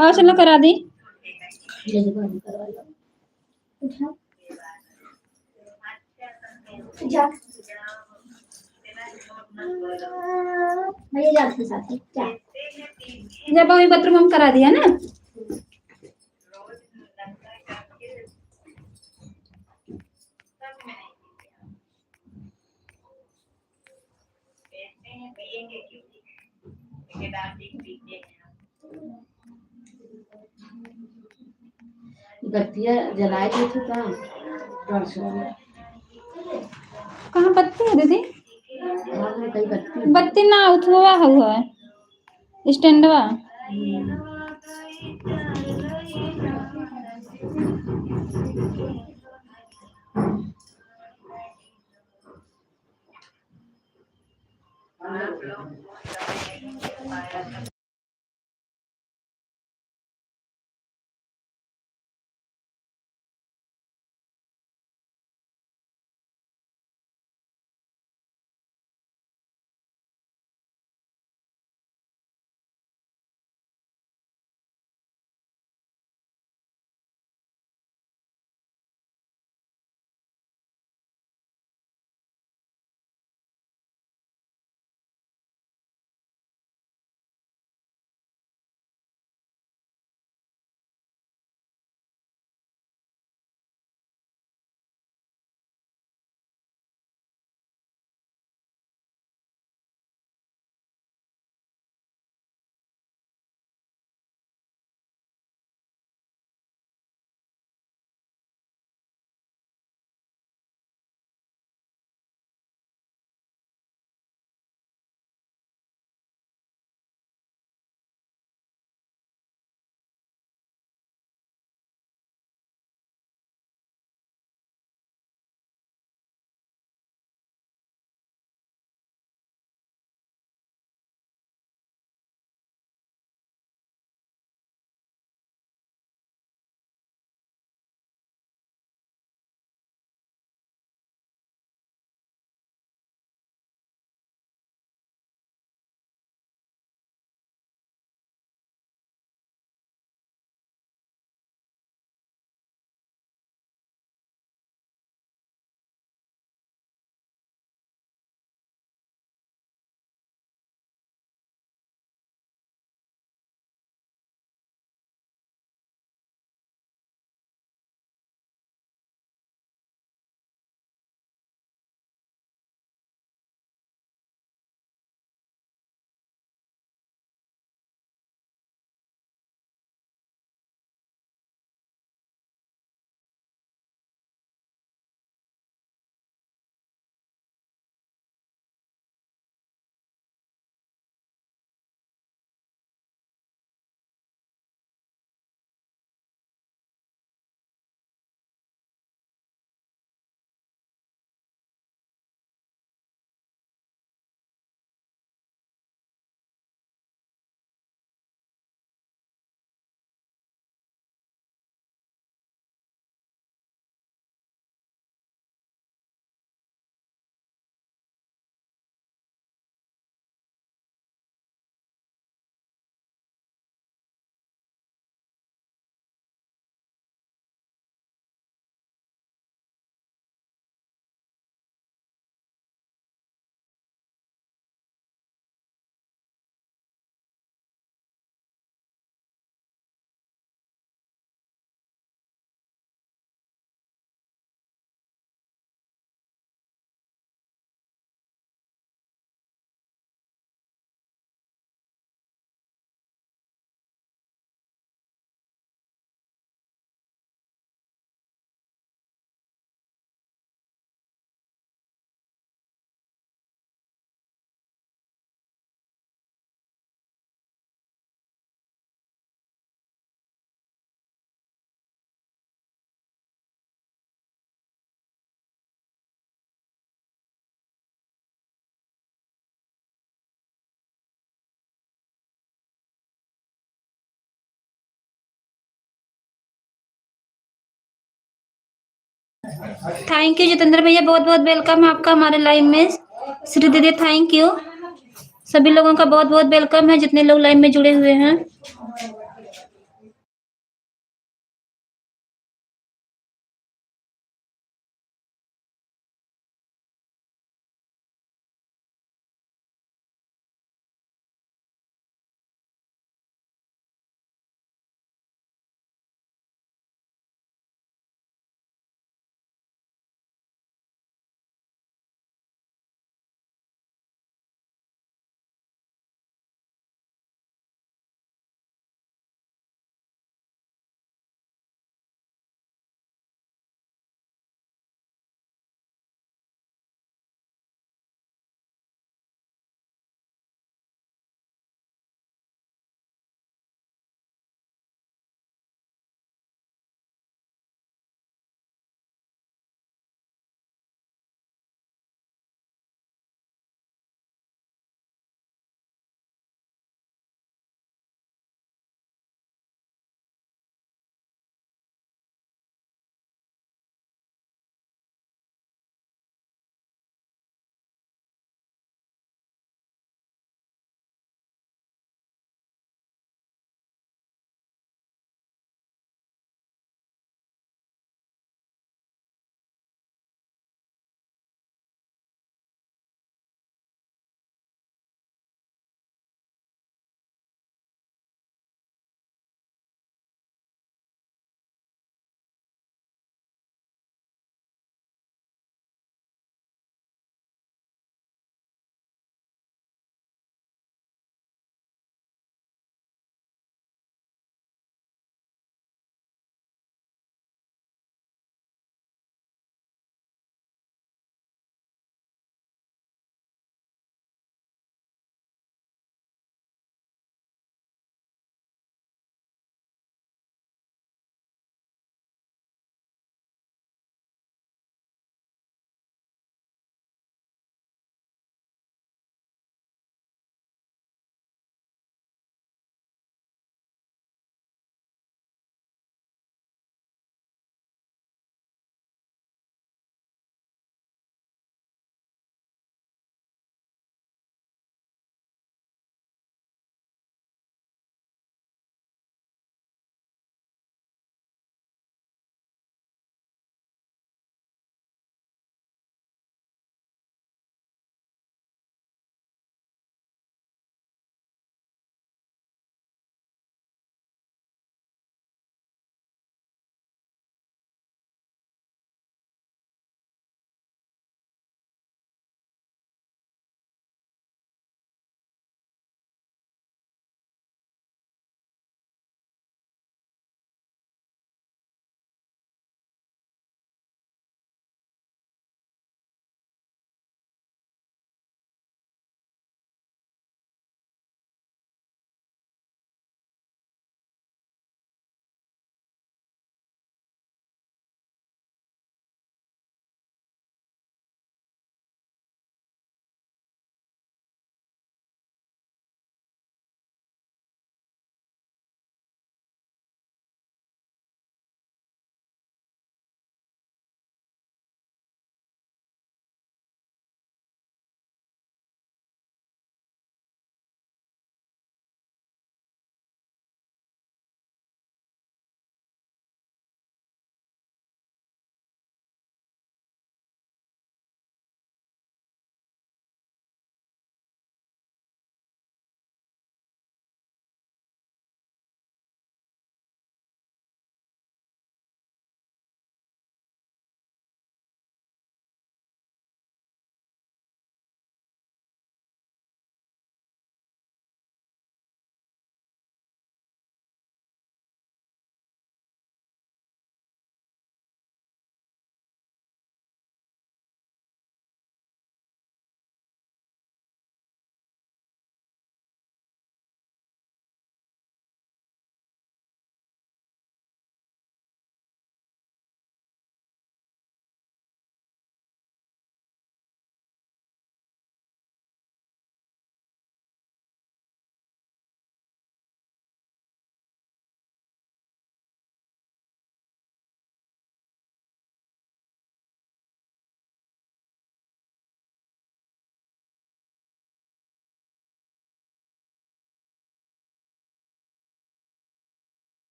आओ चलो करा दी। जब अभी बाथरूम हम करा दिया ना। बत्तियाँ जलाए थे तो कहाँ बत्ती है दीदी? कई बत्ती ना उठवा हुआ है स्टैंडवा। थैंक यू जितेंद्र भैया, बहुत बहुत वेलकम है आपका हमारे लाइव में। श्री दीदी थैंक यू। सभी लोगों का बहुत बहुत वेलकम है जितने लोग लाइव में जुड़े हुए हैं।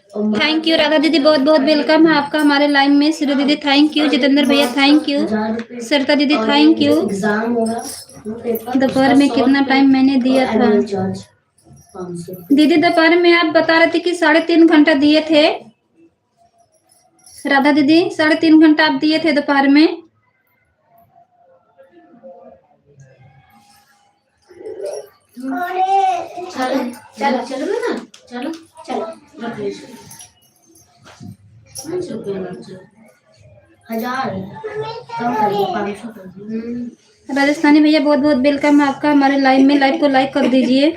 थैंक यू राधा दीदी, बहुत बहुत वेलकम है आपका हमारे लाइव में। श्री दीदी थैंक यू, जितेंद्र भैया थैंक यू, सरिता दीदी थैंक यू। एग्जाम होगा दोपहर में कितना टाइम मैंने दिया था दीदी? दोपहर में आप बता रहे थे कि 3.5 घंटा दिए थे राधा दीदी, 3.5 घंटा आप दिए थे दोपहर में। चलो चलो चलो ना, चलो चलो रख लीजिए 500 रुपये लग जाए 1000 कम करिए 500 कर दीजिए। राजस्थानी भैया बहुत बहुत वेलकम है आपका हमारे लाइव में। लाइव को लाइक कर दीजिए।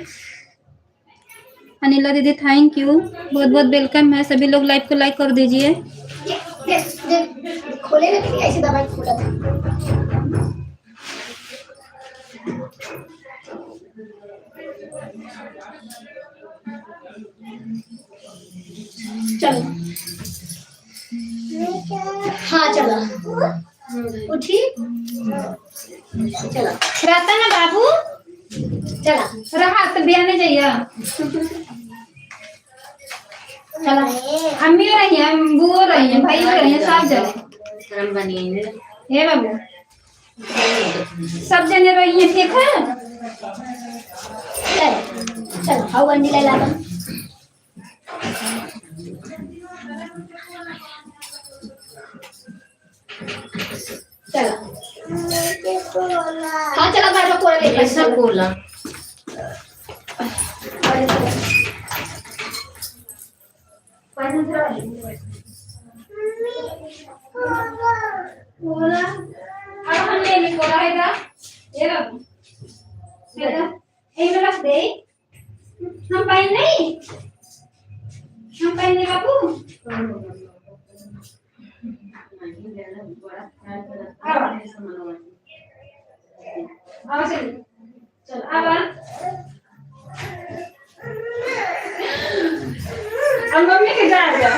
अनिला दीदी थैंक यू, बहुत बहुत वेलकम है। सभी लोग लाइव को लाइक कर दीजिए। खोले ना ऐसे दवाई खोला था। चलो हाँ चलो उठी चलो रहता ना बाबू चला रहा तो बयाने जाइए। चला अम्मी हो रही है, बुआ हो रही है, भाई हो रही है, सब जने शर्म बनिए हे बाबू, सब जने रही है, ठीक है। चल चल हाउ गंडी ले ला चला हाँ चला बैठो कोला ले सब कोला कोला अब हम ले ली कोला है ना, ये बाबू है ना, एक रख दे। हम पाइन नहीं, हम पाइन नहीं बाबू। आओ चल चल अब मम्मी के जा जा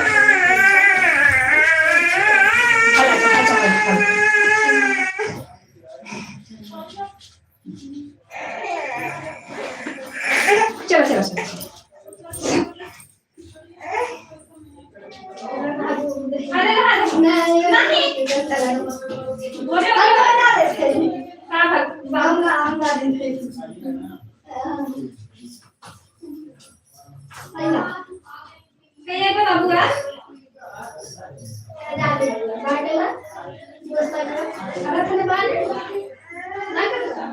चलो चलो चलो अरे नहीं बोले बता दे हां बांगा आंगा दे आइना कहिए को बाबूआ डाले बाटेला दोस्त का अगर तने बाल ना करता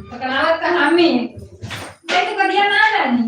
पकड़ावत का हमें देख तो दिया ना जानी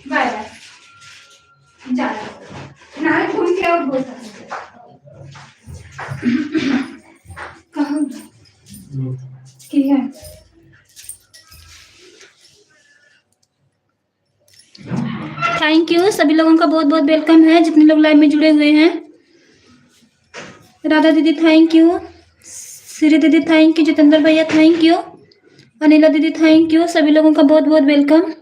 बाय जा ना भूल के और बोल कहाँ की है थैंक यू सभी लोगों का बहुत बहुत वेलकम है जितने लोग लाइव में जुड़े हुए हैं। राधा दीदी थैंक यू, श्री दीदी थैंक यू, जितेंद्र भैया थैंक यू, अनिला दीदी थैंक यू, सभी लोगों का बहुत बहुत वेलकम।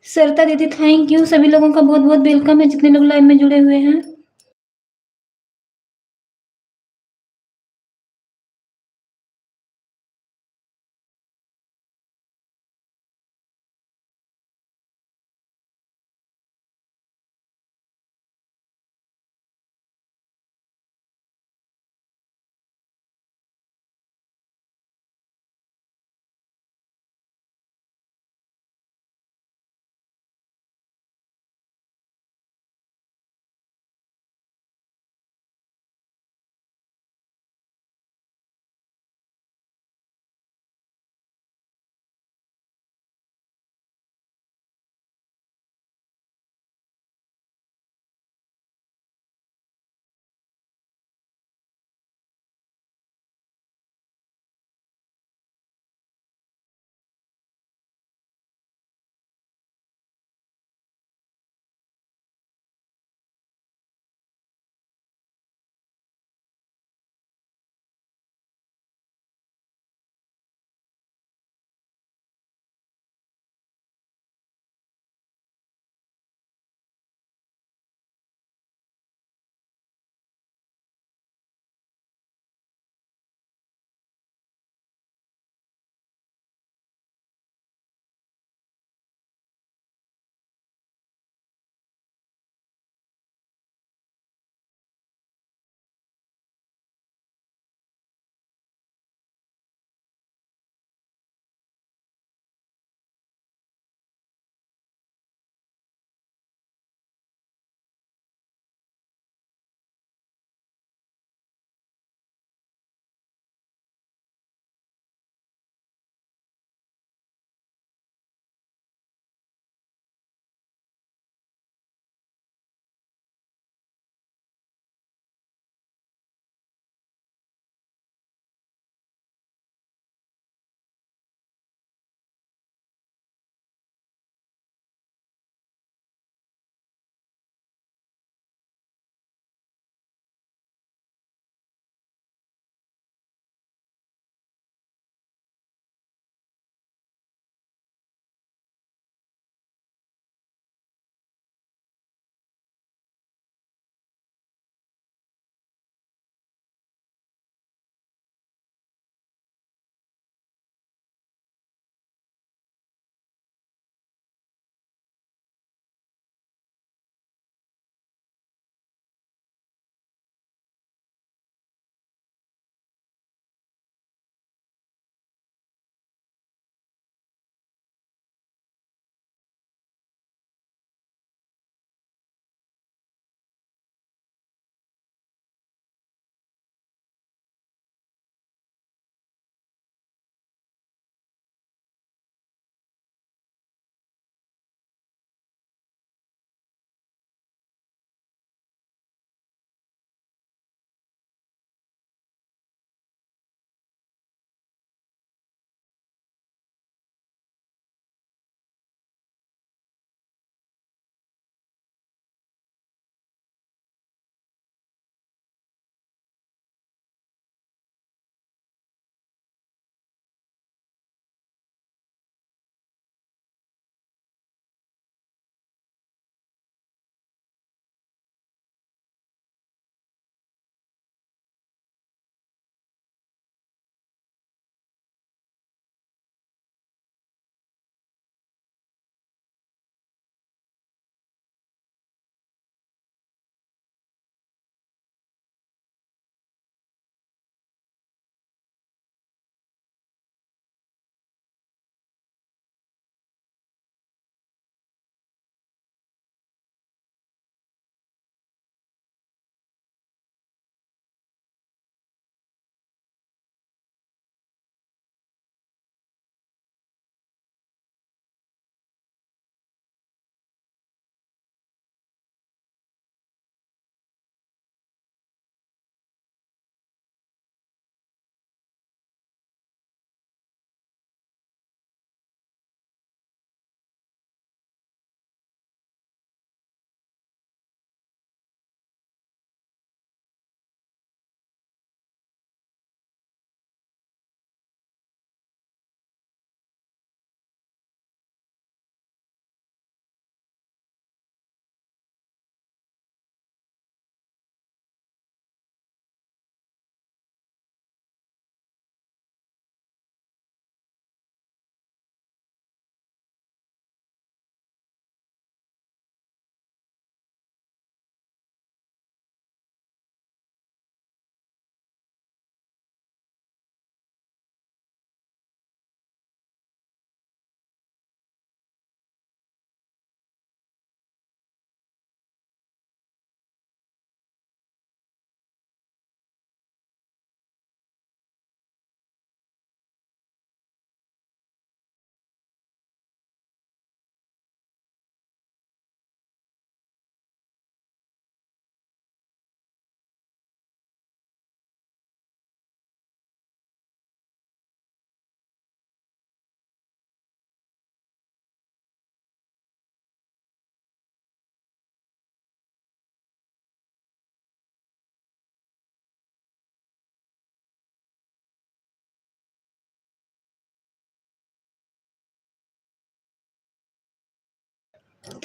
सरिता दीदी थैंक यू, सभी लोगों का बहुत बहुत वेलकम है जितने लोग लाइव में जुड़े हुए हैं।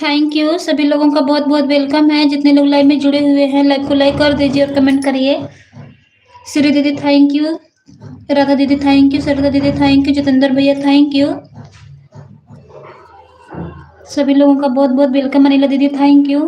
थैंक यू सभी लोगों का बहुत बहुत वेलकम है। जितने लोग लाइव में जुड़े हुए हैं लाइव को लाइक कर दीजिए और कमेंट करिए। श्री दीदी थैंक यू, राधा दीदी थैंक यू, सरिता दीदी थैंक यू, जितेंद्र भैया थैंक यू, सभी लोगों का बहुत बहुत वेलकम। अनिला दीदी थैंक यू।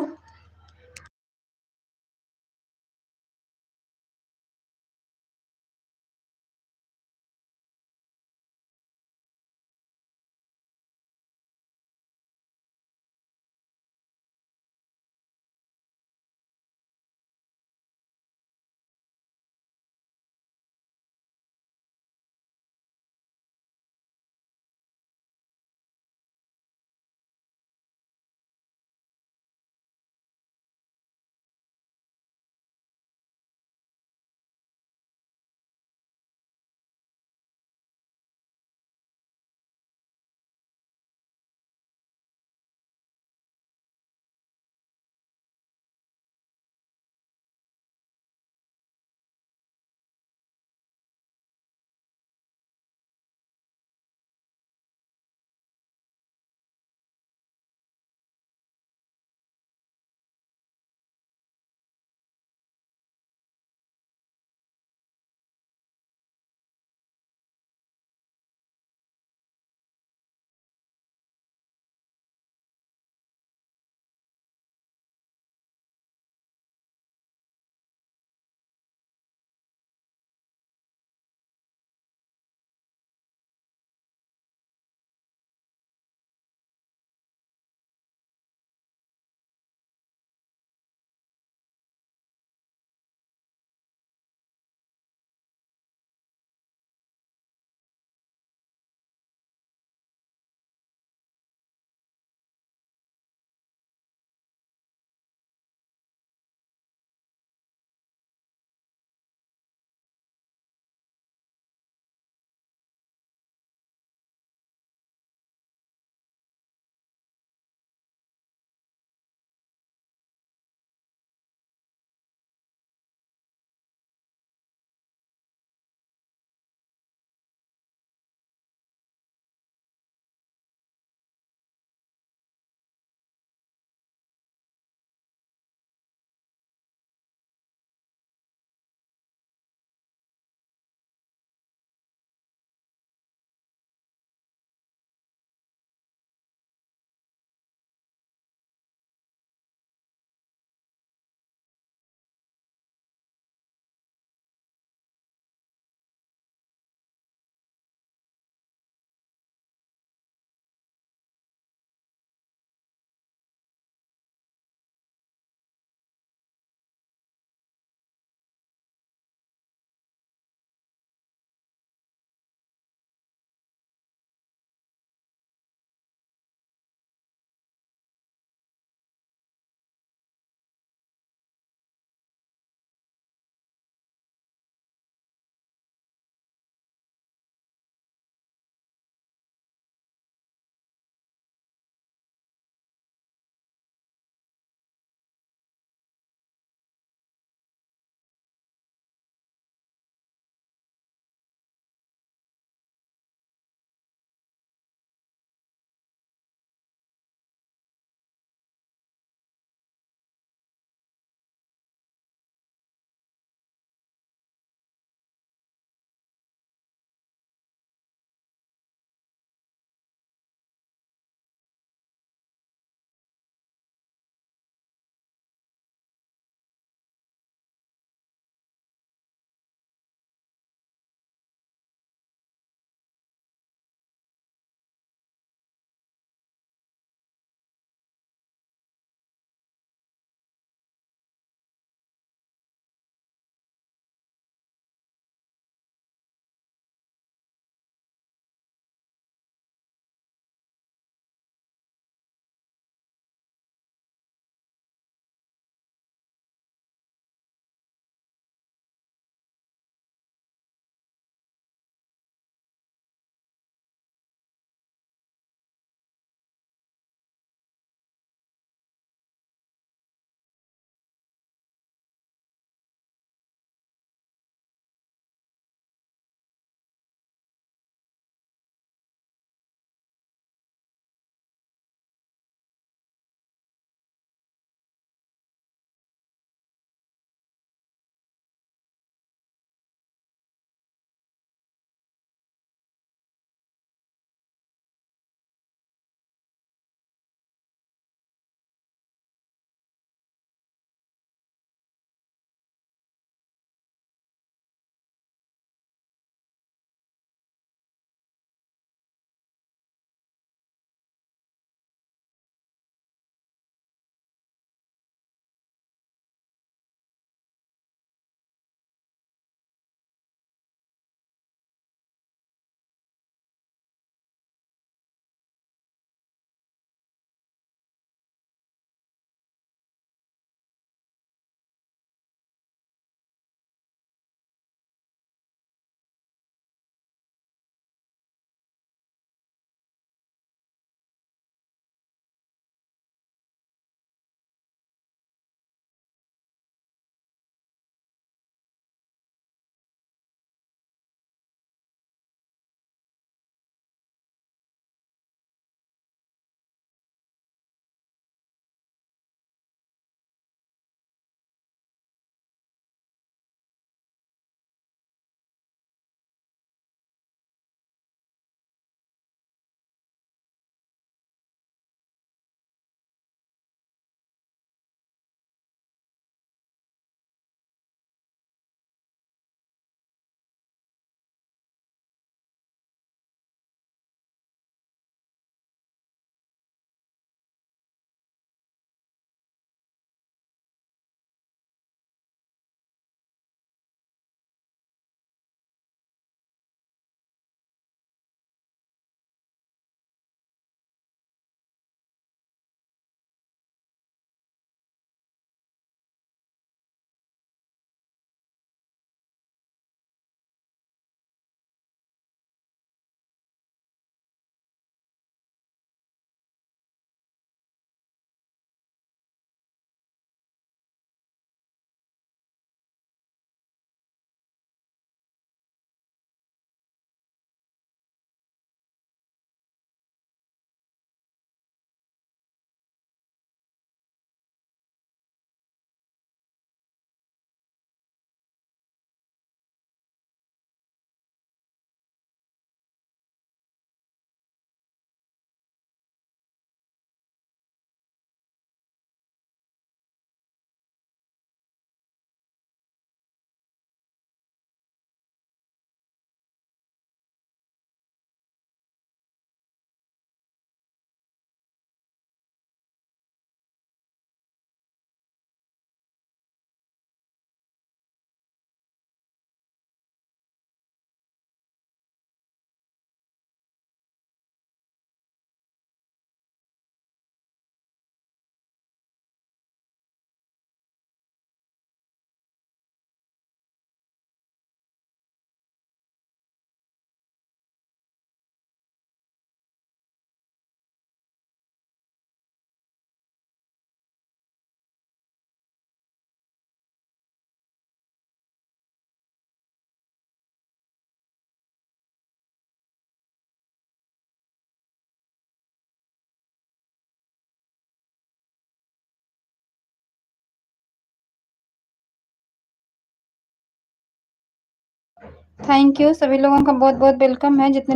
थैंक यू सभी लोगों का बहुत बहुत वेलकम है जितने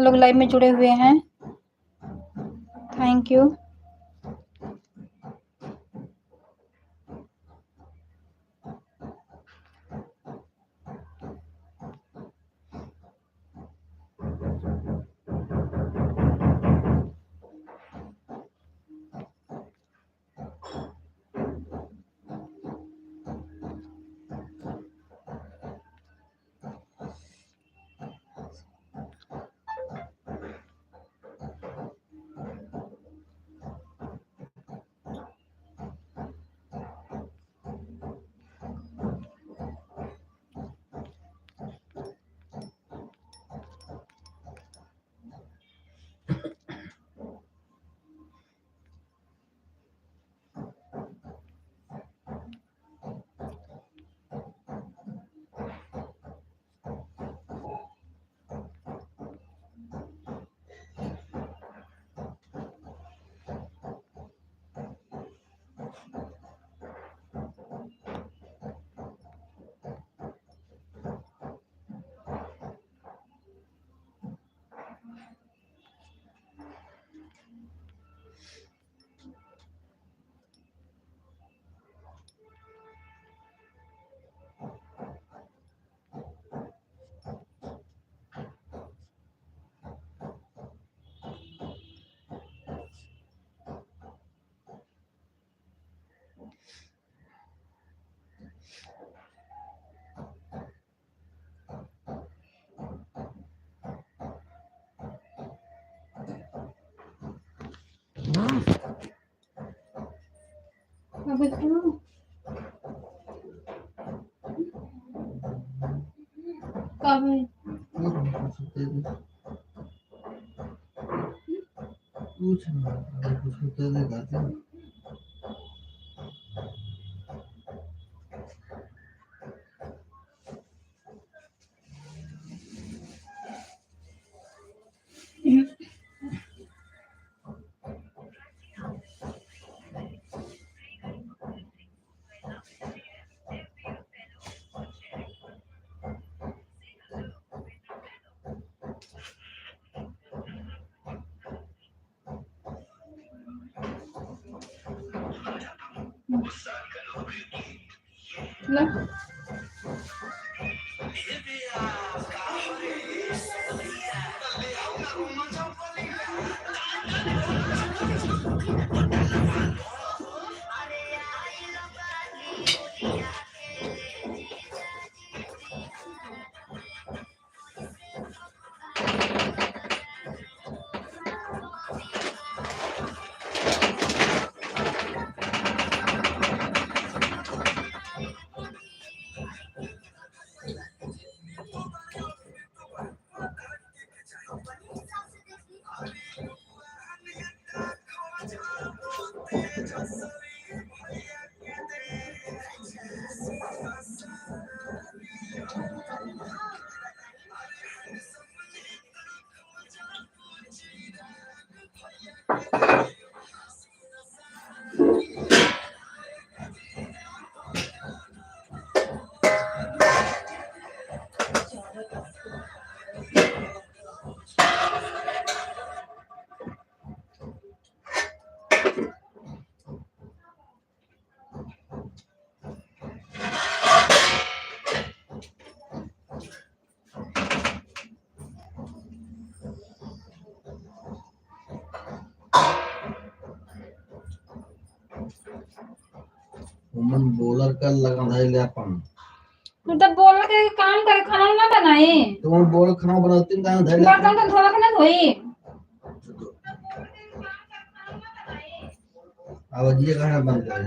लोग लाइव में जुड़े हुए हैं। Thank you. कुछ ना कुछ होते दिखाते हैं। मन बॉलर का लगा ले अपन तू तब बोल के काम करे खाना ना बनाए तुम बॉल खाना बनाती ना धैले बर्तन तो धोवा के ना धोई अब ये खाना बंद कर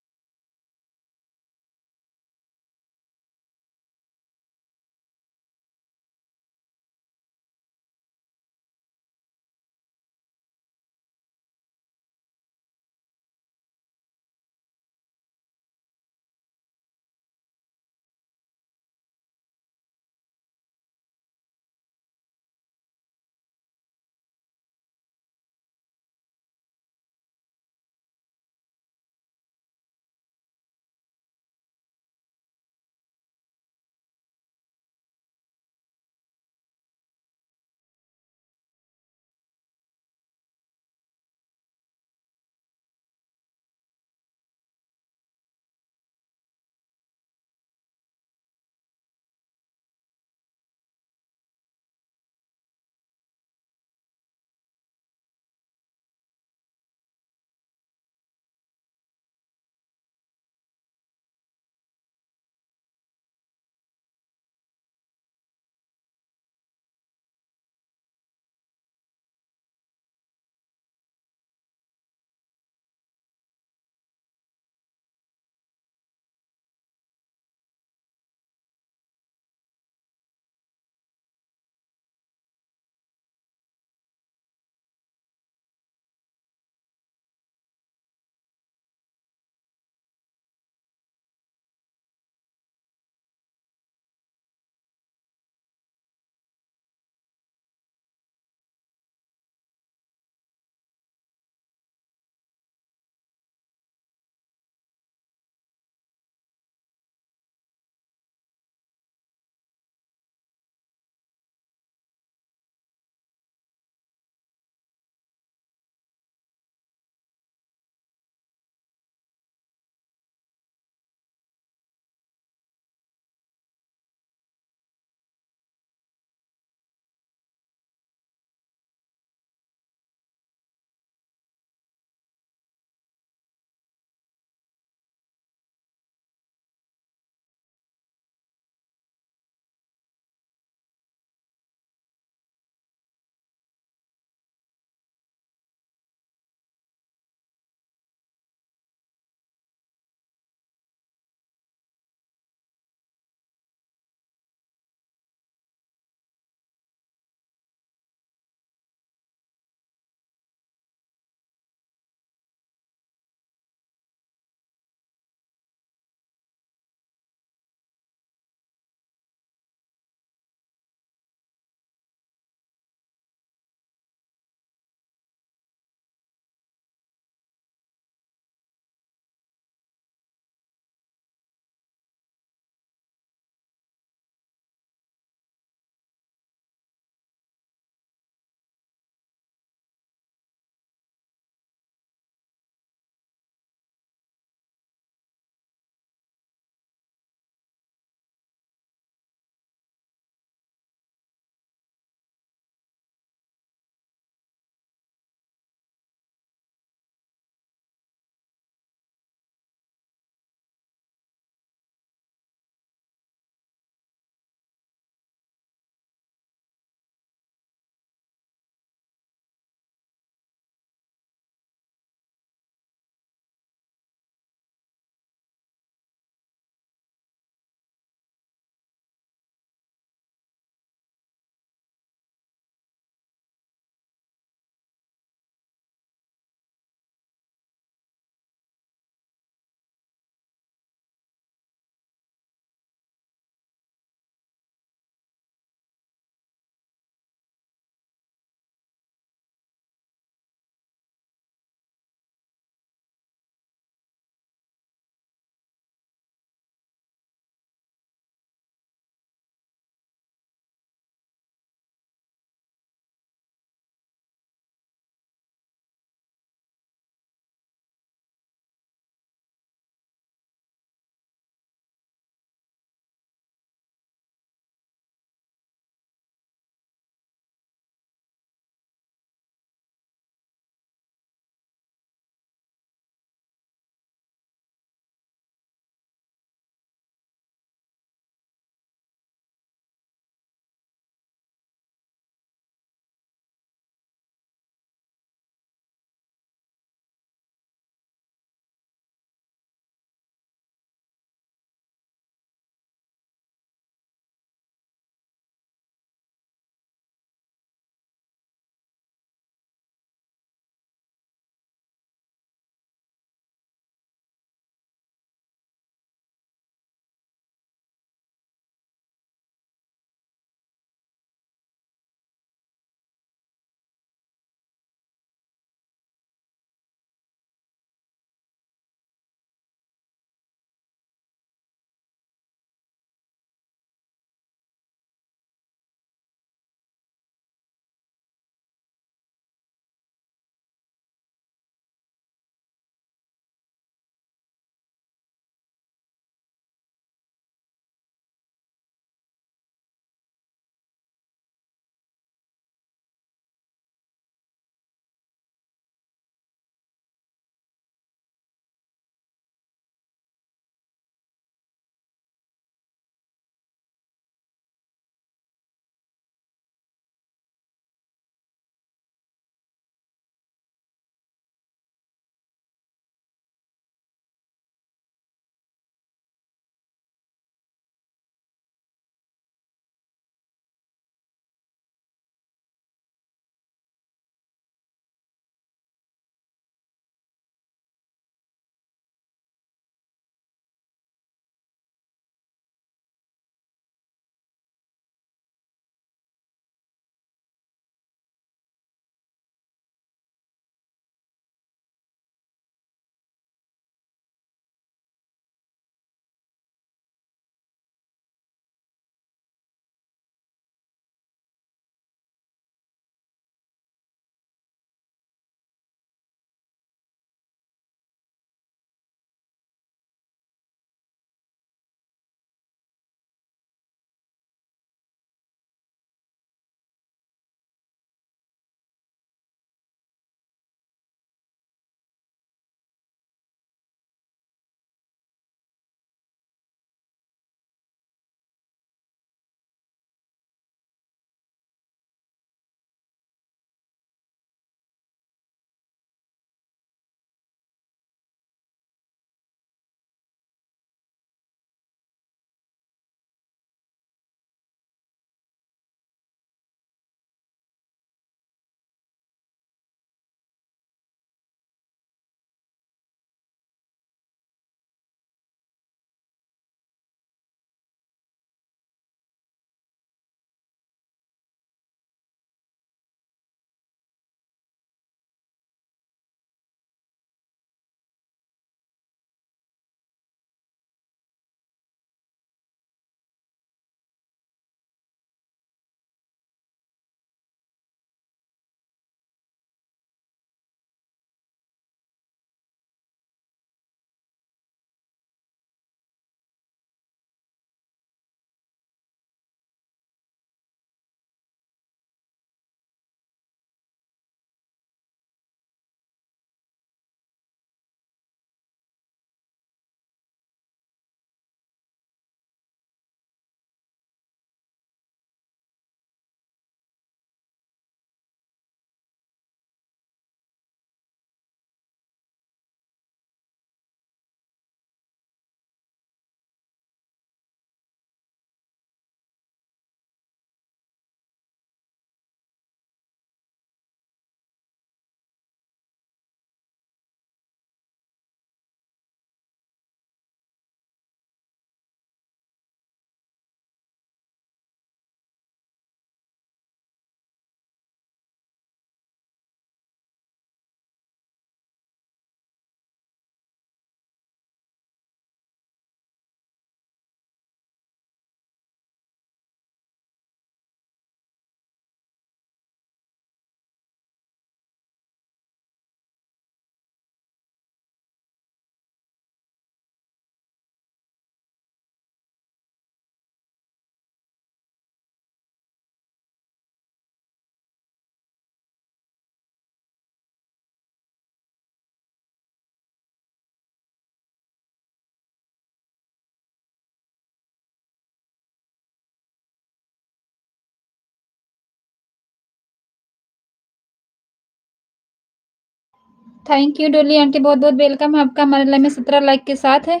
थैंक यू डोली आंटी, बहुत बहुत वेलकम है आपका हमारे लाइव में 17 लाइक के साथ है।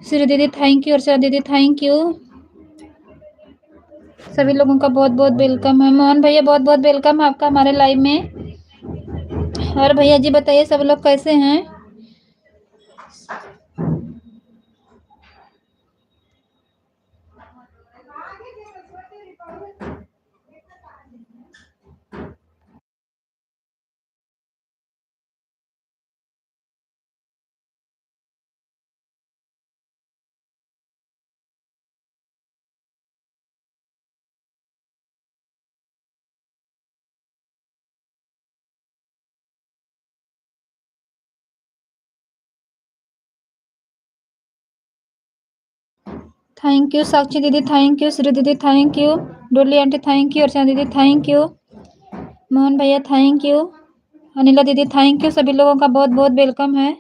श्री दीदी थैंक यू, अर्चना दीदी थैंक यू, सभी लोगों का बहुत बहुत वेलकम है। मोहन भैया बहुत बहुत वेलकम है आपका हमारे लाइव में। और भैया जी बताइए सब लोग कैसे हैं? थैंक यू साक्षी दीदी थैंक यू, श्री दीदी thank you, Dolly aunty thank you, अर्चना दीदी थैंक यू, मोहन भैया थैंक यू, अनिला दीदी थैंक यू, सभी लोगों का बहुत बहुत वेलकम है।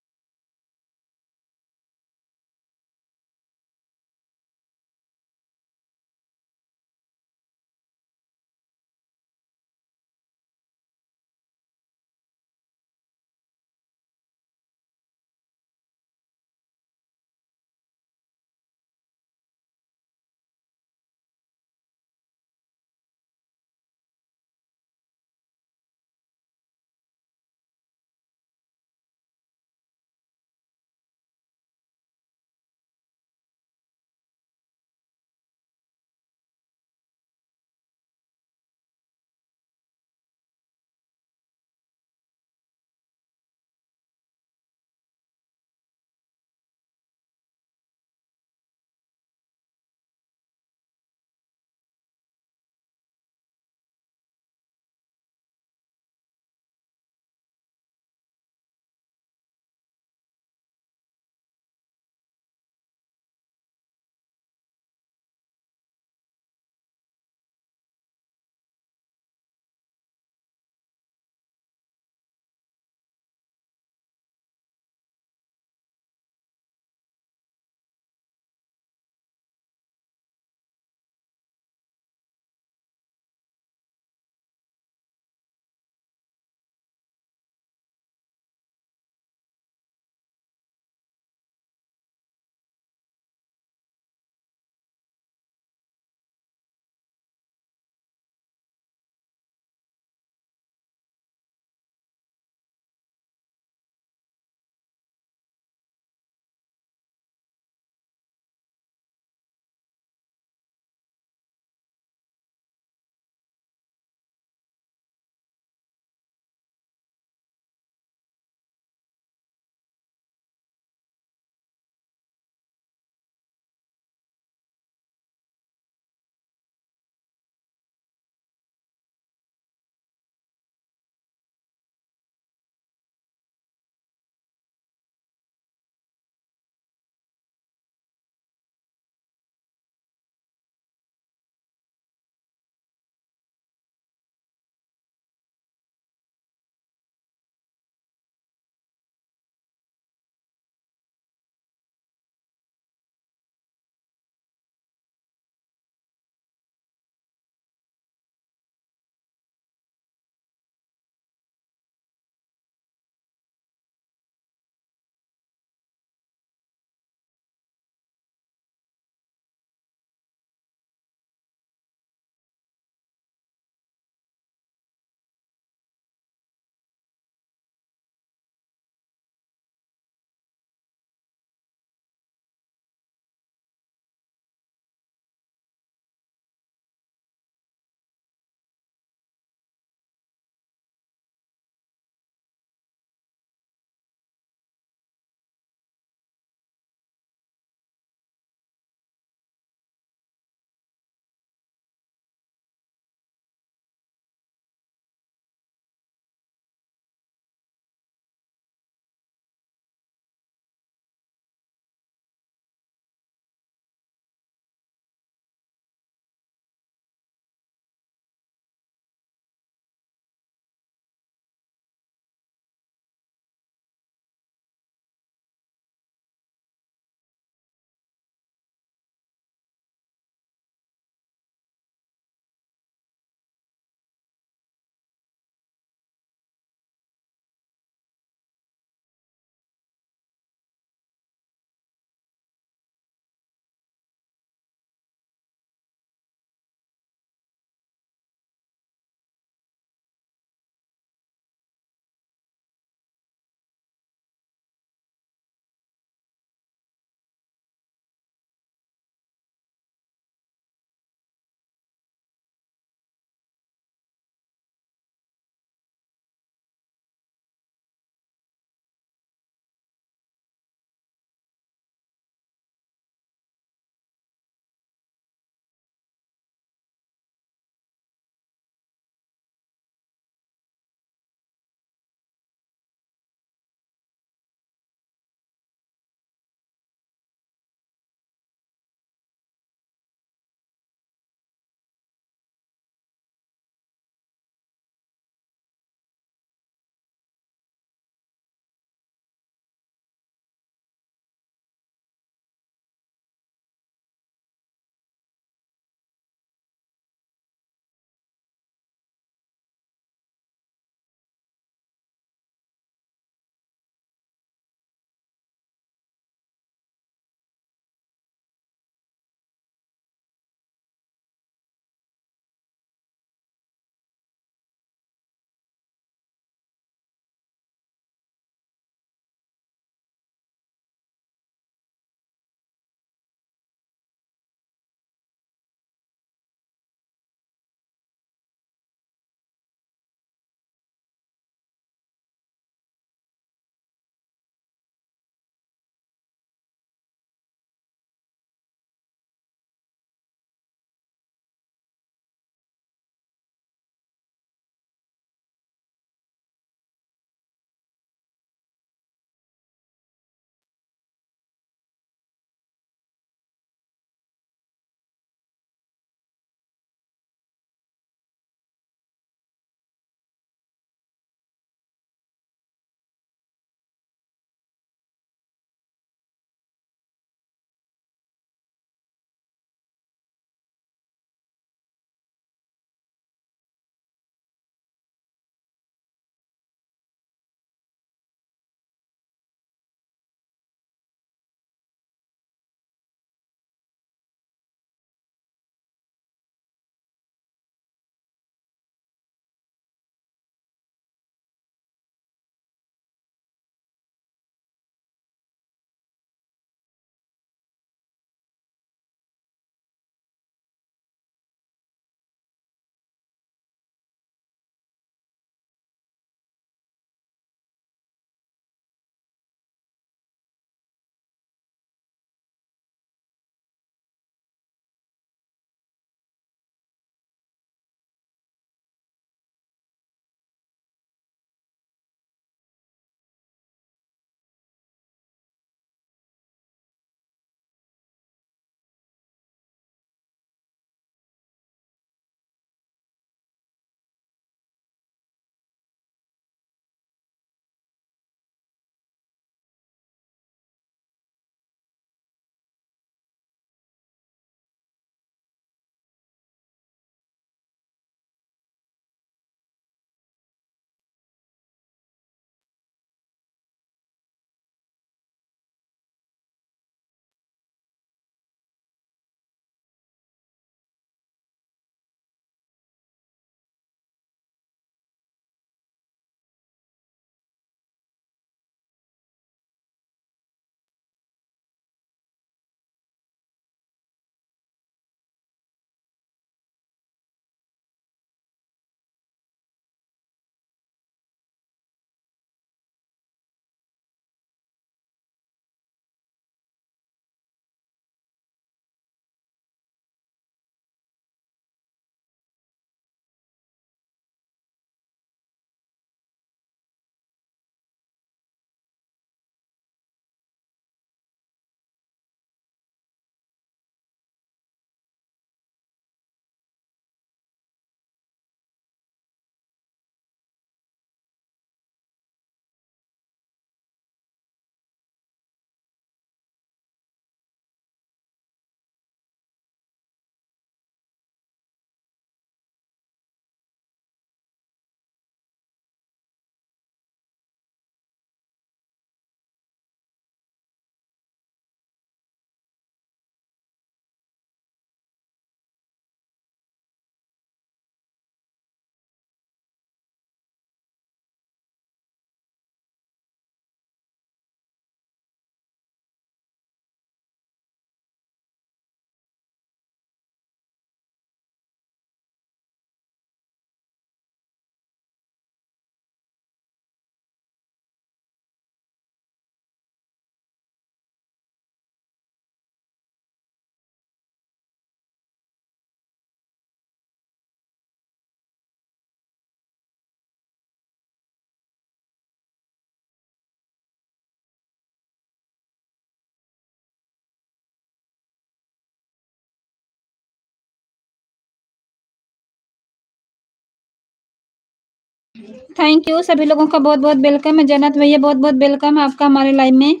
थैंक यू सभी लोगों का बहुत बहुत वेलकम है। जन्नत भैया बहुत बहुत वेलकम है आपका हमारे लाइव में।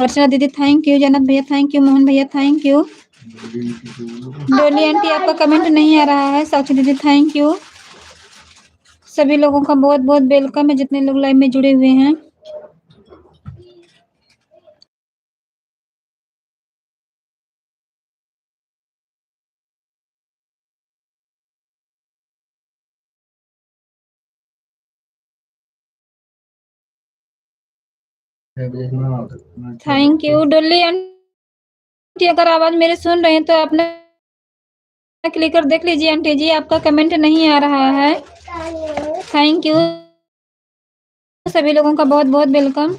अर्चना दीदी थैंक यू, जन्नत भैया थैंक यू, मोहन भैया थैंक यू। डोली आंटी आपका कमेंट नहीं आ रहा है। साक्षी दीदी थैंक यू। सभी लोगों का बहुत बहुत वेलकम है जितने लोग लाइव में जुड़े हुए हैं। थैंक यू डोली आंटी, अगर आवाज मेरे सुन रहे हैं तो आपने क्लिक कर देख लीजिए। आंटी जी आपका कमेंट नहीं आ रहा है। थैंक यू सभी लोगों का बहुत बहुत वेलकम।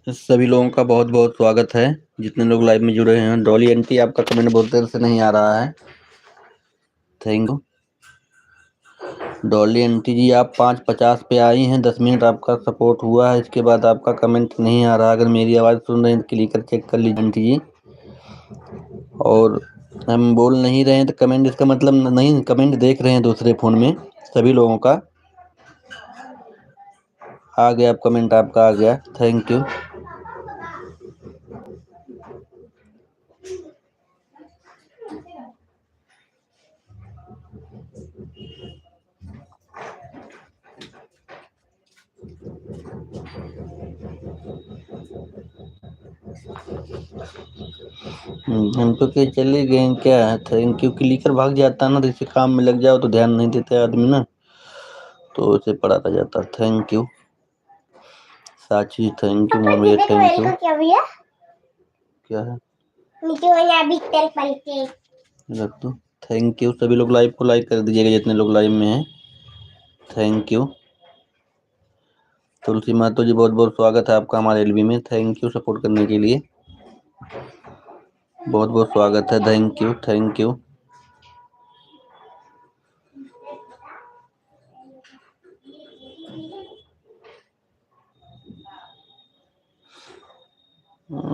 सभी लोगों का बहुत बहुत स्वागत है जितने लोग लाइव में जुड़े हैं। डॉली आंटी आपका कमेंट बहुत देर से नहीं आ रहा है। थैंक यू डॉली आंटी जी, आप 5:50 पे आई हैं। 10 मिनट आपका सपोर्ट हुआ है, इसके बाद आपका कमेंट नहीं आ रहा। अगर मेरी आवाज़ सुन रहे हैं तो क्लिक कर चेक कर लीजिए आंटी जी। और हम बोल नहीं रहे हैं तो कमेंट, इसका मतलब नहीं कमेंट देख रहे हैं दूसरे फ़ोन में। सभी लोगों का आ गया, कमेंट आपका आ गया। Thank you. हम तो के चले गए हैं क्या। Thank you. क्लिकर भाग जाता है ना, तो इसी काम में लग जाओ तो ध्यान नहीं देते आदमी ना, तो उसे पड़ा रह जाता। Thank you Sakshi thank you, Mohan भैया देखो थैंक यू। का क्या भैया क्या है नीचे वाला अभी तेल पलटे रख दो। थैंक यू, सभी लोग लाइव को लाइक कर दीजिएगा जितने लोग लाइव में हैं। Thank you. तुलसी मातो जी बहुत बहुत स्वागत है आपका हमारे एलबी में। थैंक यू सपोर्ट करने के लिए, बहुत बहुत स्वागत है। Thank you thank you.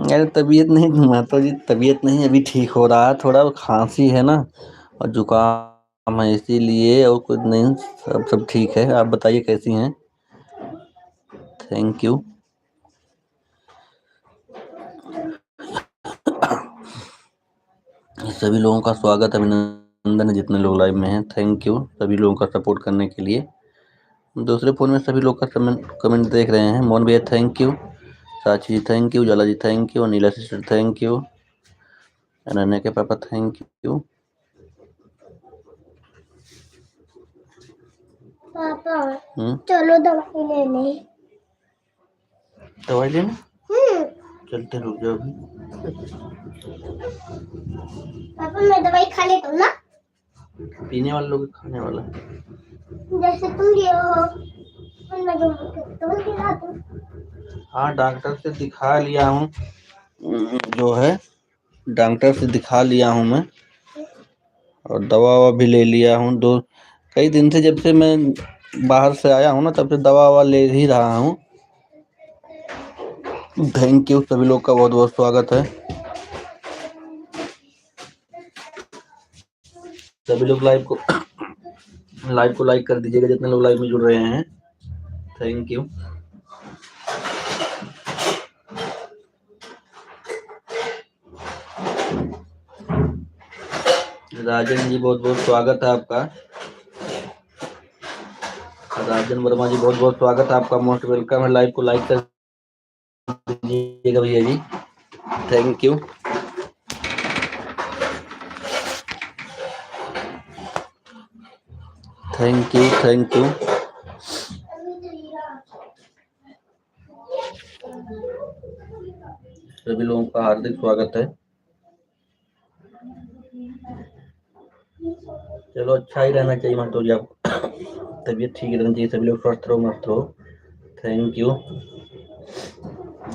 अरे तबीयत नहीं मातो जी, तबीयत नहीं अभी ठीक हो रहा है, थोड़ा खांसी है ना और जुकाम है इसीलिए, और कुछ नहीं, सब ठीक है। आप बताइए कैसी हैं। Thank you. सभी लोगों का स्वागत है, अभिनंदन है जितने लोग लाइव में हैं। थैंक यू सभी लोगों का सपोर्ट करने के लिए। दूसरे फोन में सभी लोग का कमेंट देख रहे हैं। मोहन भैया thank you, Sakshi ji thank you, Jala ji thank you, Neela sister thank you, Ananya के पापा थैंक यू। पापा चलो दवाई लेने दवाई लेना चलते, रुक जाओ अभी। पापा मैं दवाई खा लेता हूँ ना, पीने वाले लोग खाने वाला। जैसे तुम लियो मैं तुम खिला दो। हाँ डॉक्टर से दिखा लिया हूँ, जो है डॉक्टर से दिखा लिया हूँ मैं, और दवा ववा भी ले लिया हूँ। कई दिन से, जब से मैं बाहर से आया हूँ ना, तब से दवा ववा ले ही रहा हूँ। थैंक यू सभी लोग का बहुत बहुत स्वागत है। सभी लोग लाइव को लाइक कर दीजिएगा जितने लोग लाइव में जुड़ रहे हैं। Thank you. राजन जी बहुत बहुत स्वागत है आपका। राजन वर्मा जी बहुत बहुत स्वागत है आपका, मोस्ट वेलकम है। लाइव को लाइक कर दीजिएगा भैया जी। Thank you. Thank you thank you. सभी लोगों का हार्दिक स्वागत है। चलो अच्छा ही रहना चाहिए मातो जी, आपको तबीयत ठीक रहनी चाहिए, सभी लोग स्वस्थ रहो मस्त रहो। Thank you.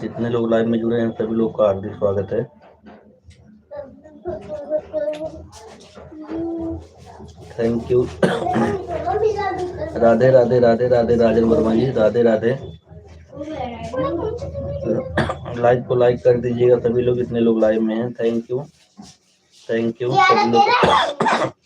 जितने लोग लाइव में जुड़े हैं सभी लोग का हार्दिक स्वागत है। Thank you. Radhe Radhe Radhe Radhe Rajan Verma ji, Radhe Radhe. Live को लाइक कर दीजिएगा सभी लोग, इतने लोग लाइव में हैं। थैंक यू सभी लोग।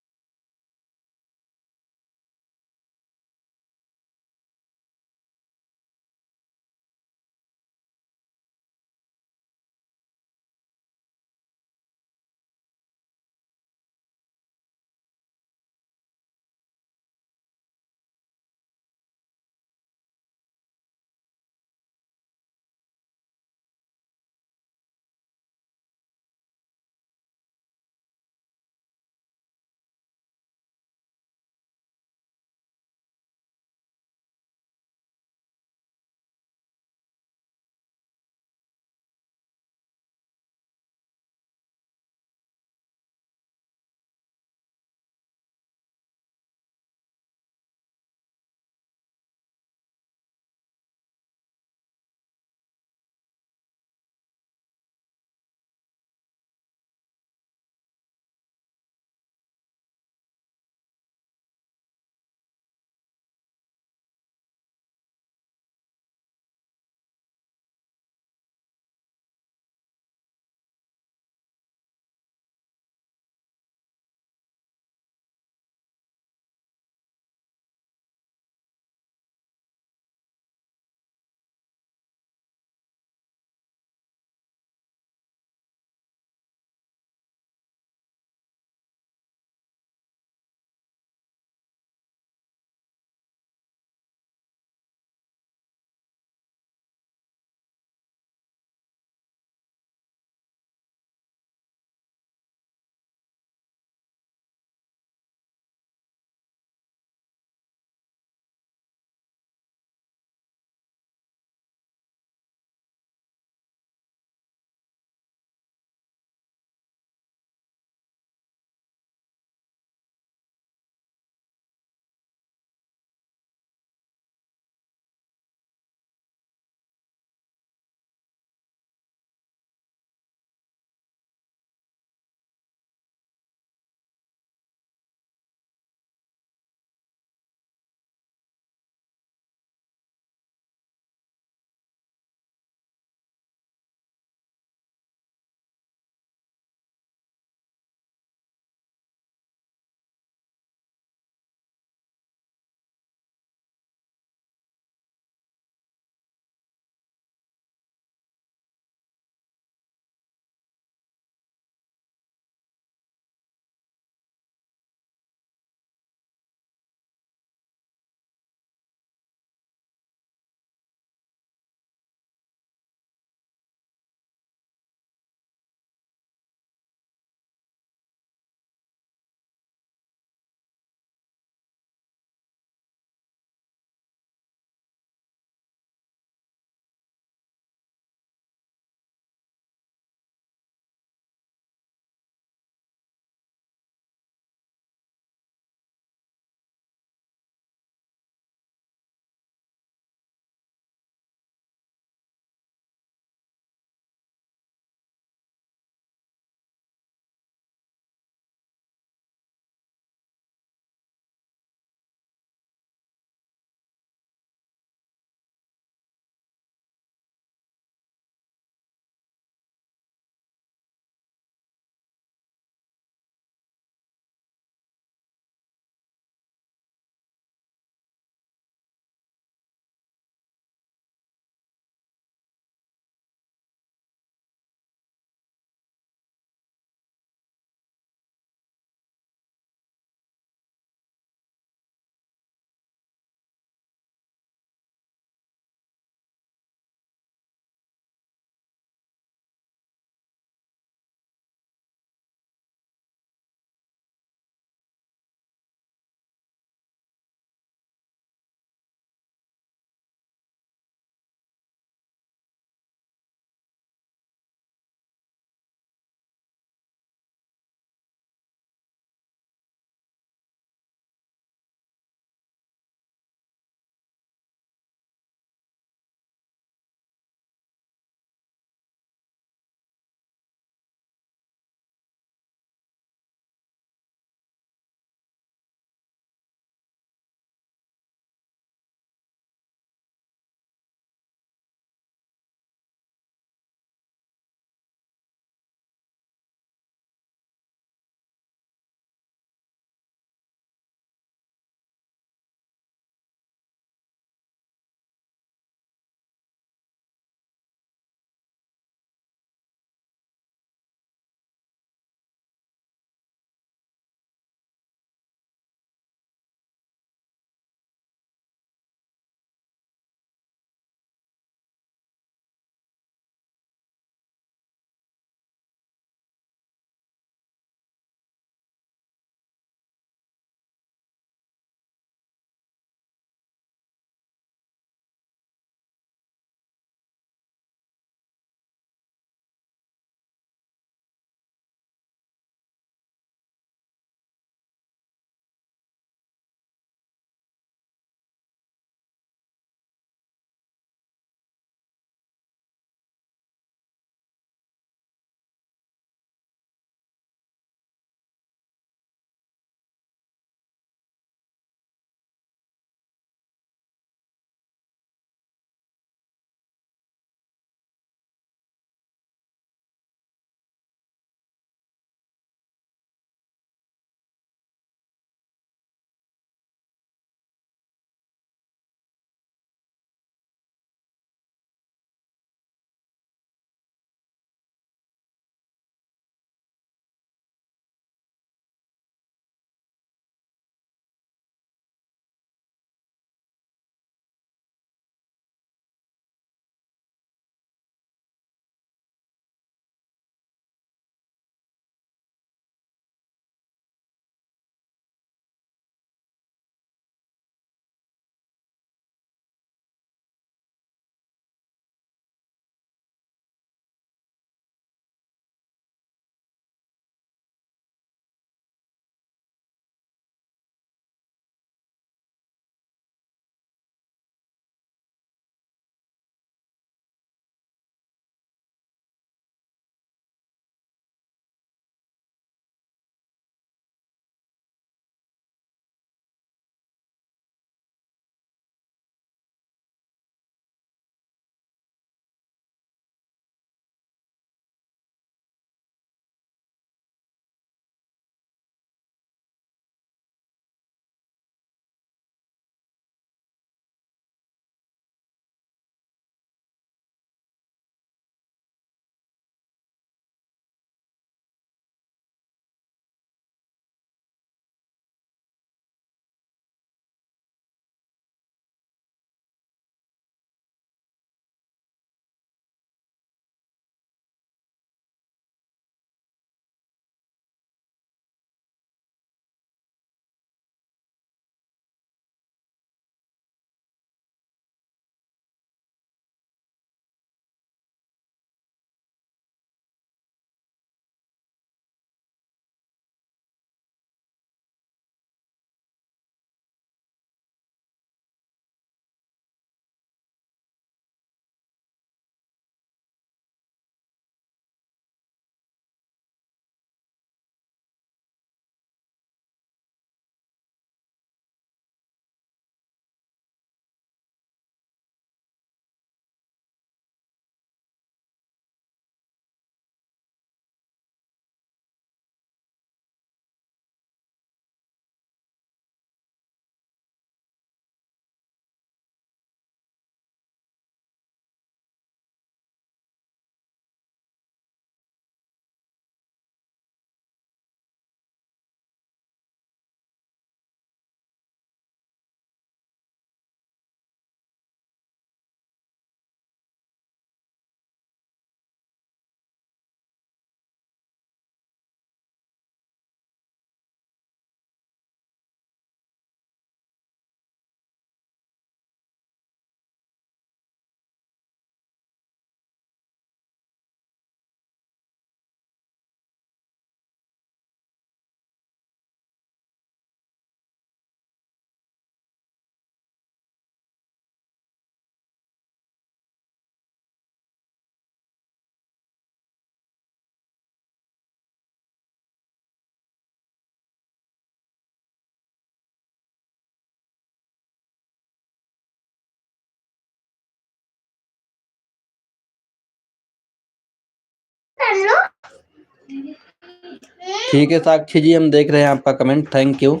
ठीक है साक्षी जी, हम देख रहे हैं आपका कमेंट, थैंक यू।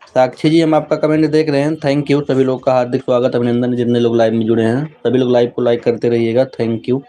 साक्षी जी, हम आपका कमेंट देख रहे हैं, थैंक यू। सभी लोग का हार्दिक स्वागत, अभिनंदन। जितने लोग लाइव में जुड़े हैं सभी लोग लाइव को लाइक करते रहिएगा, थैंक यू।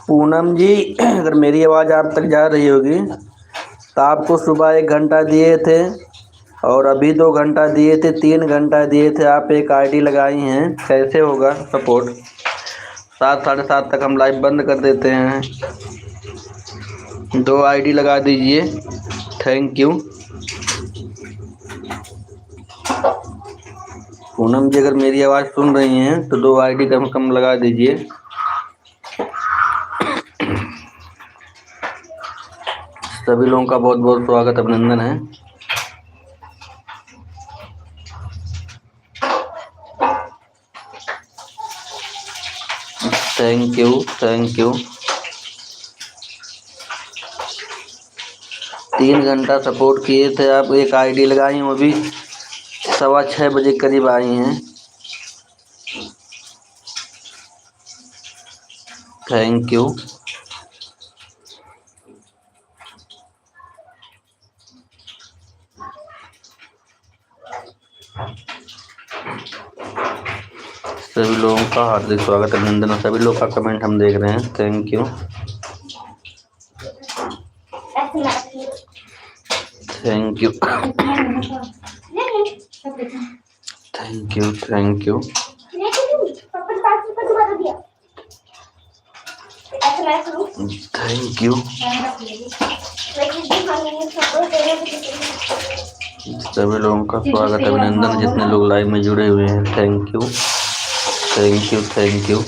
पूनम जी, अगर मेरी आवाज़ आप तक जा रही होगी तो आपको सुबह 1 घंटा दिए थे और अभी 2 घंटा दिए थे, 3 घंटा दिए थे। आप एक आईडी लगाई हैं, कैसे होगा सपोर्ट? 7 साढ़े 7 तक हम लाइव बंद कर देते हैं। 2 आईडी लगा दीजिए। Thank you. पूनम जी, अगर मेरी आवाज़ सुन रही हैं तो 2 आईडी कम से कम लगा दीजिए। सभी लोगों का बहुत बहुत स्वागत, अभिनंदन है। Thank you, thank you. 3 घंटा सपोर्ट किए थे आप। एक आईडी लगाई, वो भी 6:15 बजे करीब आई हैं। Thank you. सभी लोगों का हार्दिक स्वागत, अभिनंदन है। सभी लोग का कमेंट हम देख रहे हैं। Thank you, thank you, thank you, thank you. Thank you. सभी लोगों का स्वागत, अभिनंदन, जितने लोग लाइव में जुड़े हुए हैं। Thank you, thank you, thank you.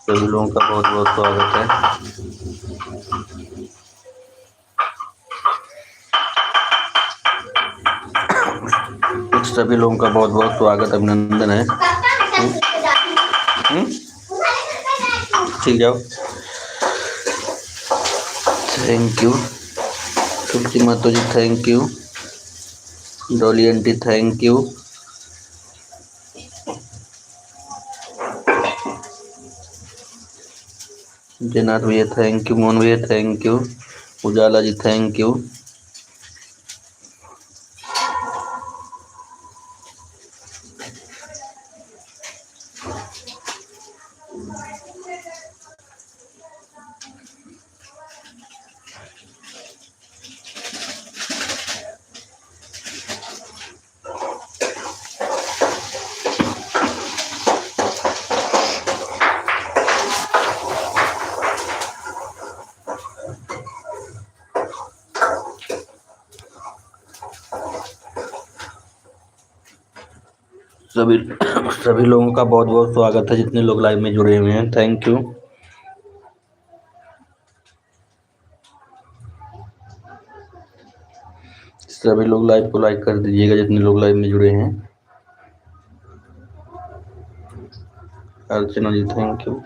सभी लोगों का बहुत बहुत स्वागत है। सभी लोगों का बहुत बहुत स्वागत, अभिनंदन है। ठीक जाओ। Thank you. सुप्ती मातो ji, thank you. Dolly aunty, thank you. Janath भैया, थैंक यू। मोहन भैया, thank you. Ujala ji, thank you. सभी लोगों का बहुत बहुत स्वागत है, जितने लोग लाइव में जुड़े हुए हैं। Thank you. सभी लोग लाइव को लाइक कर दीजिएगा, जितने लोग लाइव में जुड़े हैं। Archana ji, thank you.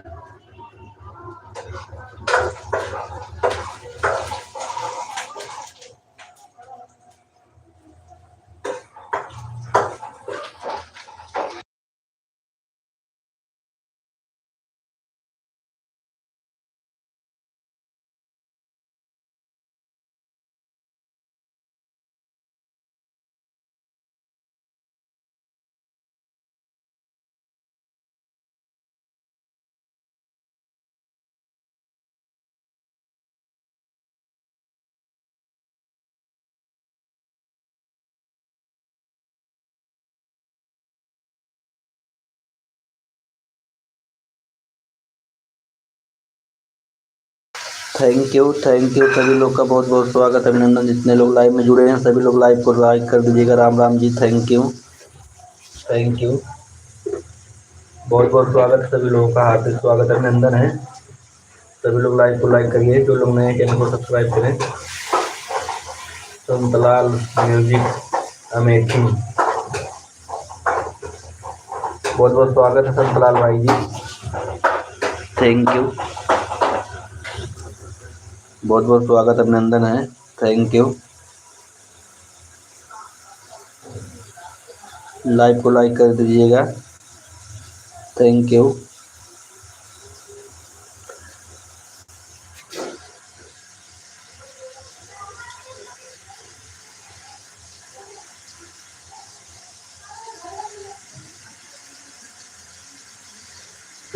Thank you, thank you. सभी लोग का बहुत बहुत स्वागत, अभिनंदन, जितने लोग लाइव में जुड़े हैं। सभी लोग लाइव को लाइक कर दीजिएगा। Ram Ram ji, thank you, thank you. बहुत बहुत स्वागत, सभी लोगों का हार्दिक स्वागत, अभिनंदन है। सभी लोग लाइव को लाइक करिए। जो लोग नए चैनल को सब्सक्राइब करें। संतलाल म्यूजिक अमेठी, बहुत बहुत स्वागत है संतलाल भाई जी। थैंक यू, बहुत बहुत स्वागत, अभिनंदन है। Thank you. लाइव को लाइक कर दीजिएगा। Thank you.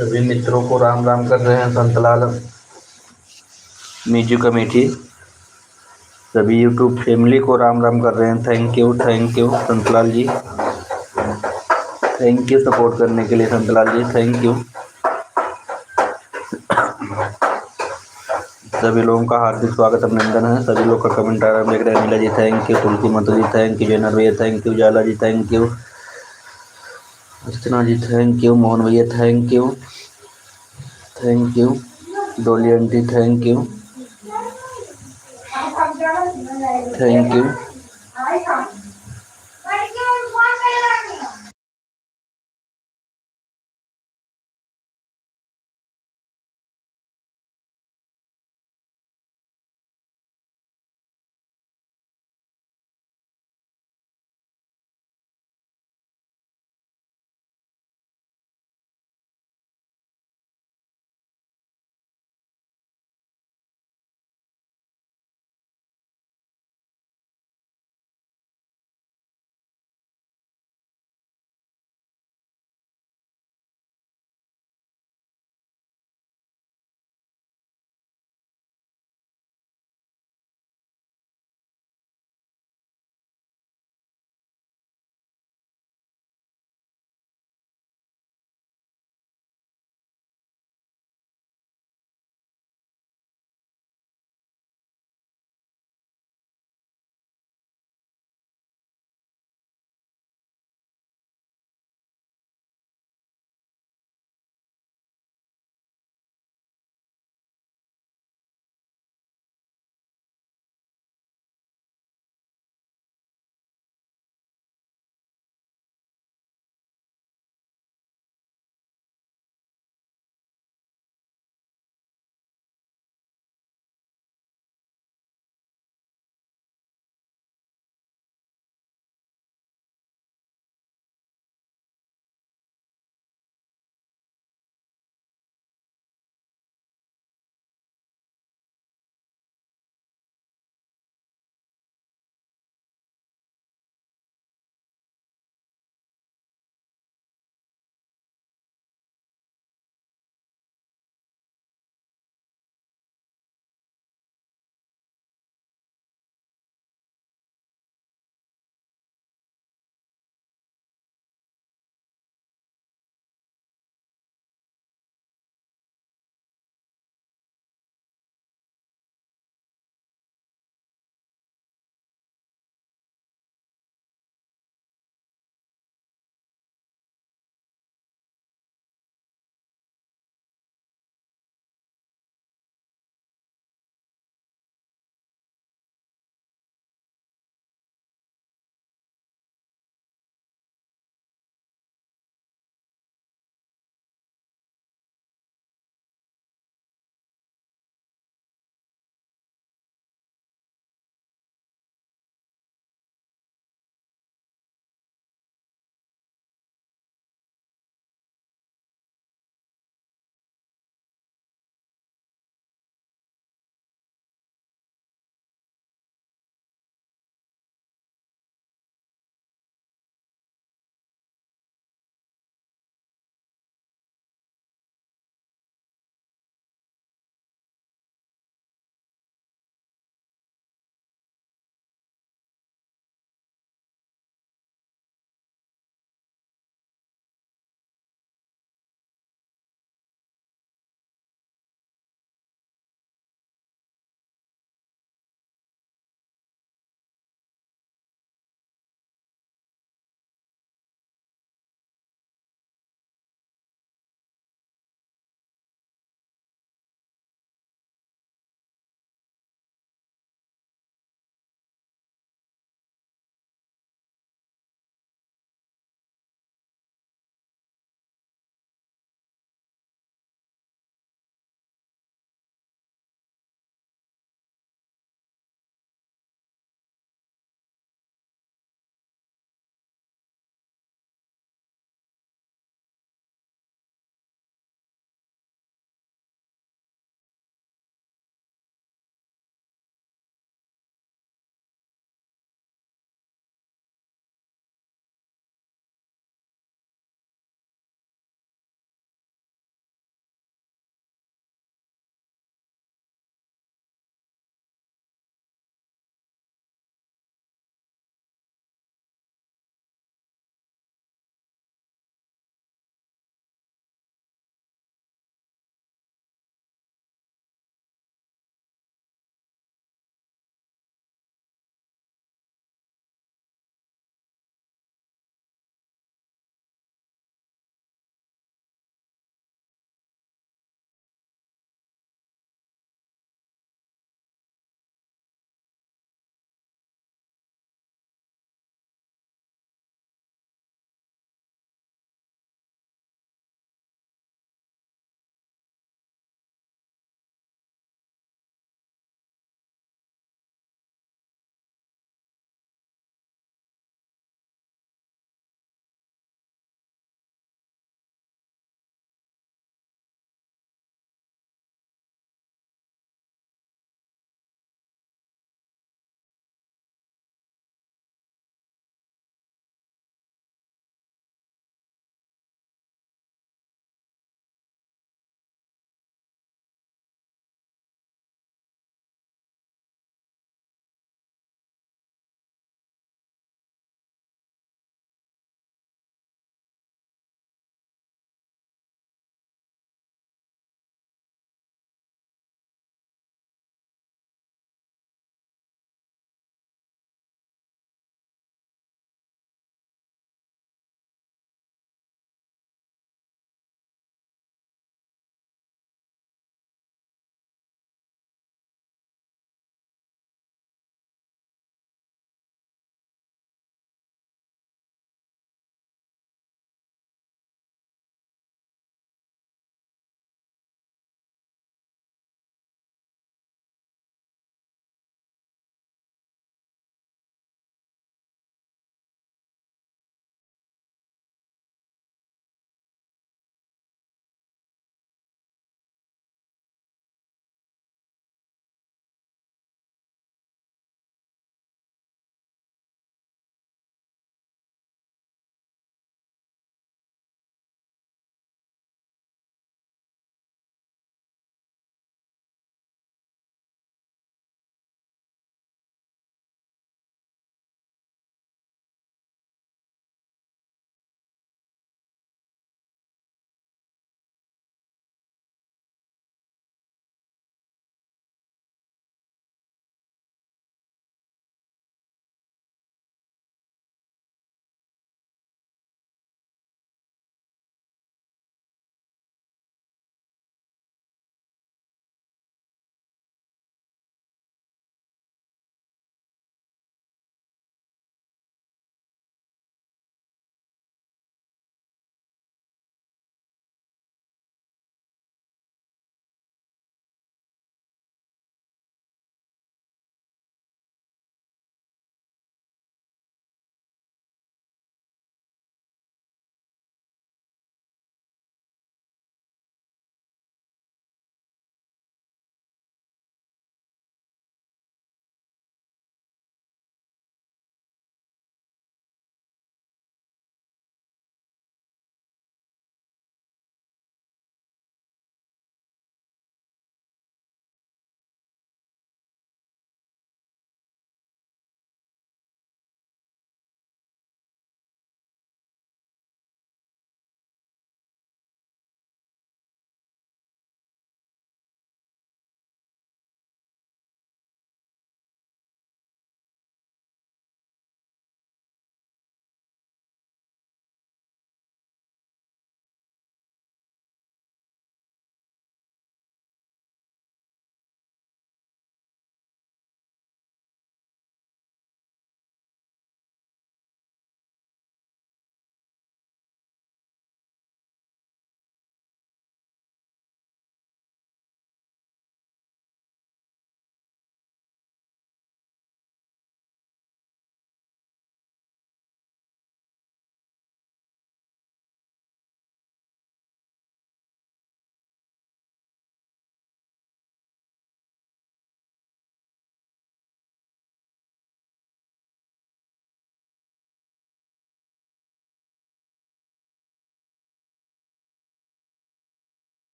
सभी मित्रों को राम राम कर रहे हैं संतलाल म्यूजिक कमेटी। सभी यूट्यूब फैमिली को राम राम कर रहे हैं। Thank you Santlal ji, thank you support करने के लिए संतलाल जी, थैंक यू। सभी लोगों का हार्दिक स्वागत अभिनंदन है। सभी लोग का कमेंट आ रहा है, देख रहे हैं। नीला जी थैंक यू, तुलसी माता जी थैंक यू, जैनर भैया thank you, Jala ji thank you, Archana ji thank you, Mohan भैया thank you, Dolly aunty thank you, thank you.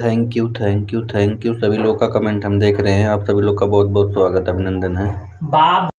Thank you, thank you, thank you. सभी लोग का कमेंट हम देख रहे हैं। आप सभी लोग का बहुत बहुत स्वागत, अभिनंदन है। बाप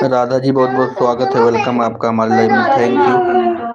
राधा जी बहुत बहुत स्वागत है, वेलकम आपका हमारे लाइव में। Thank you.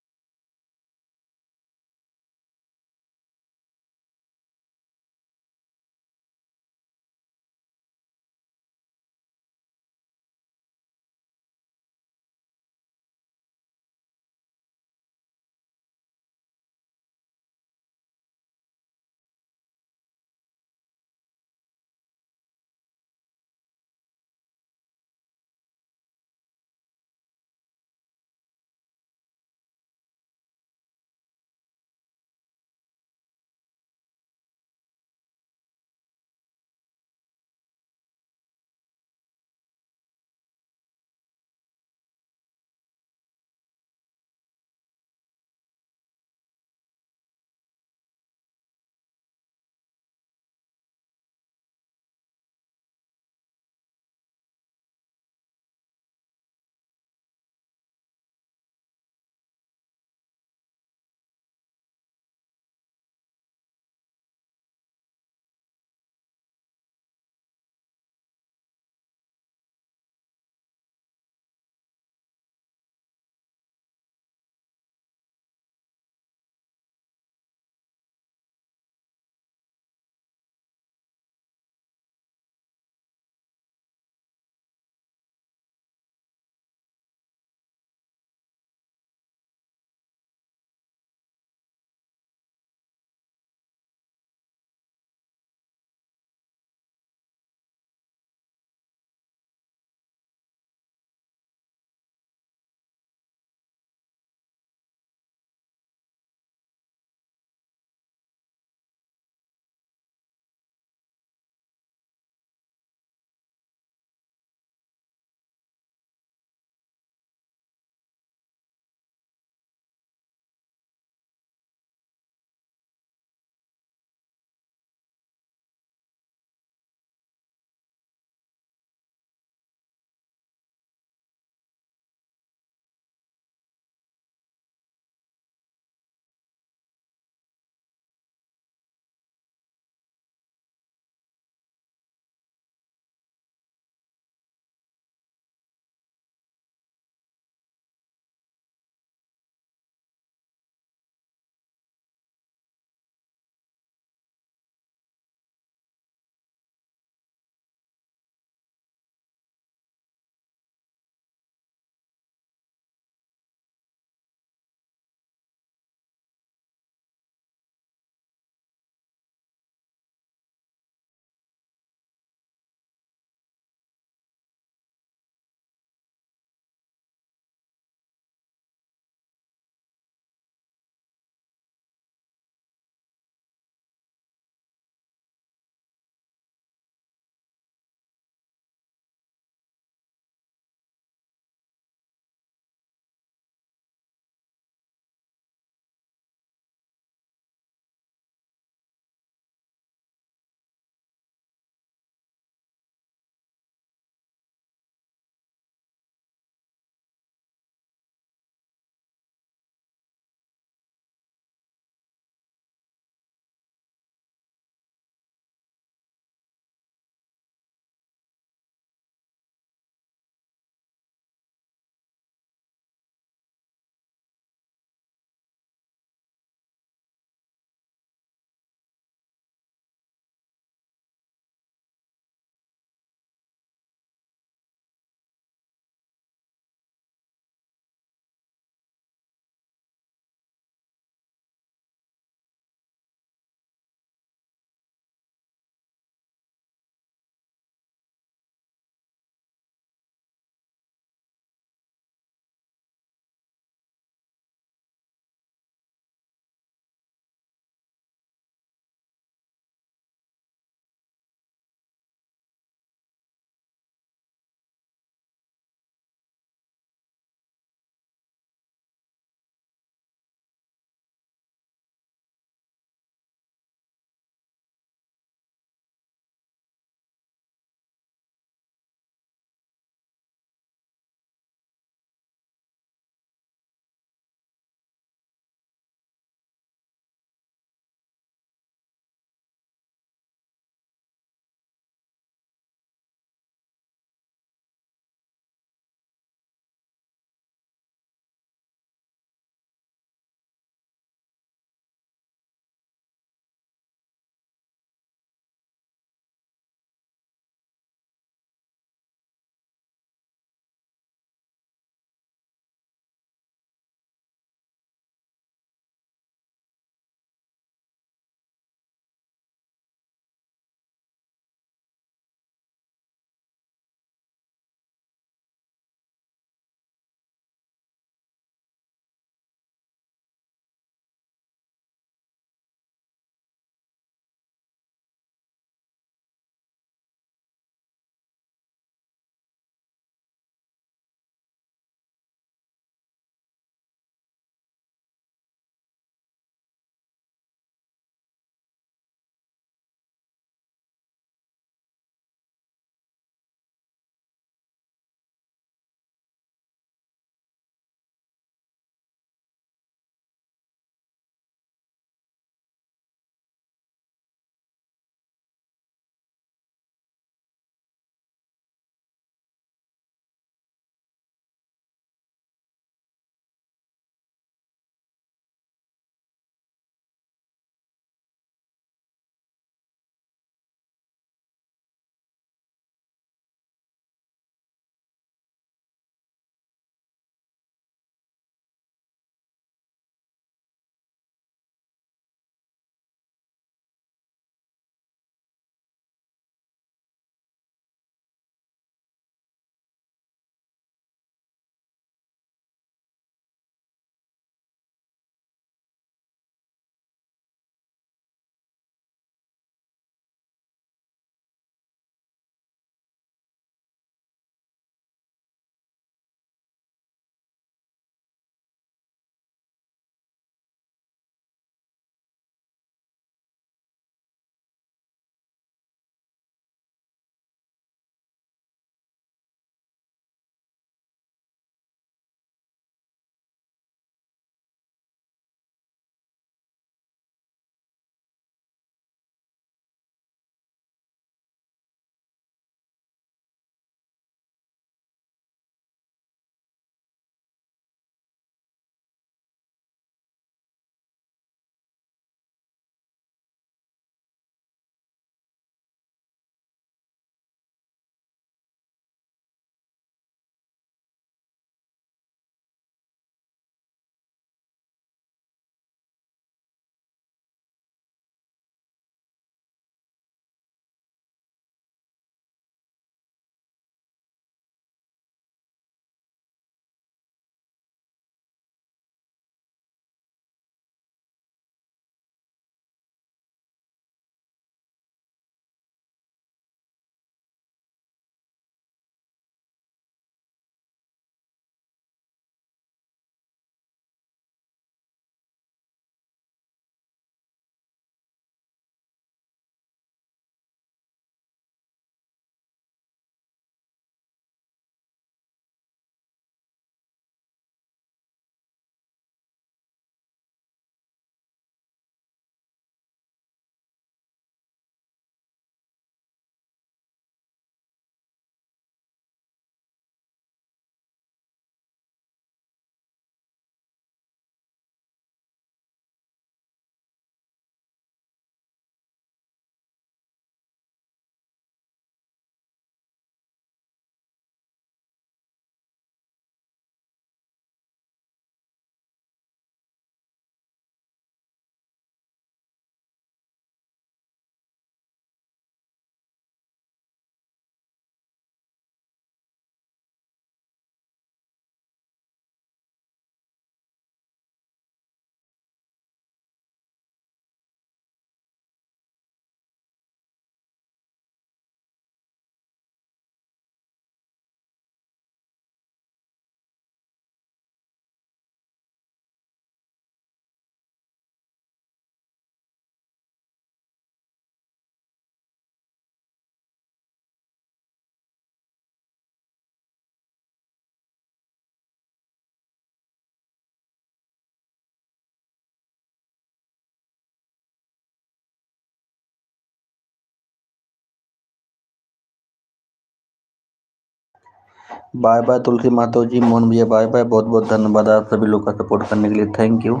बाय बाय तुलसी माधव जी, मोहन भैया बाय बाय। बहुत बहुत धन्यवाद आप सभी लोग का सपोर्ट करने के लिए, थैंक यू।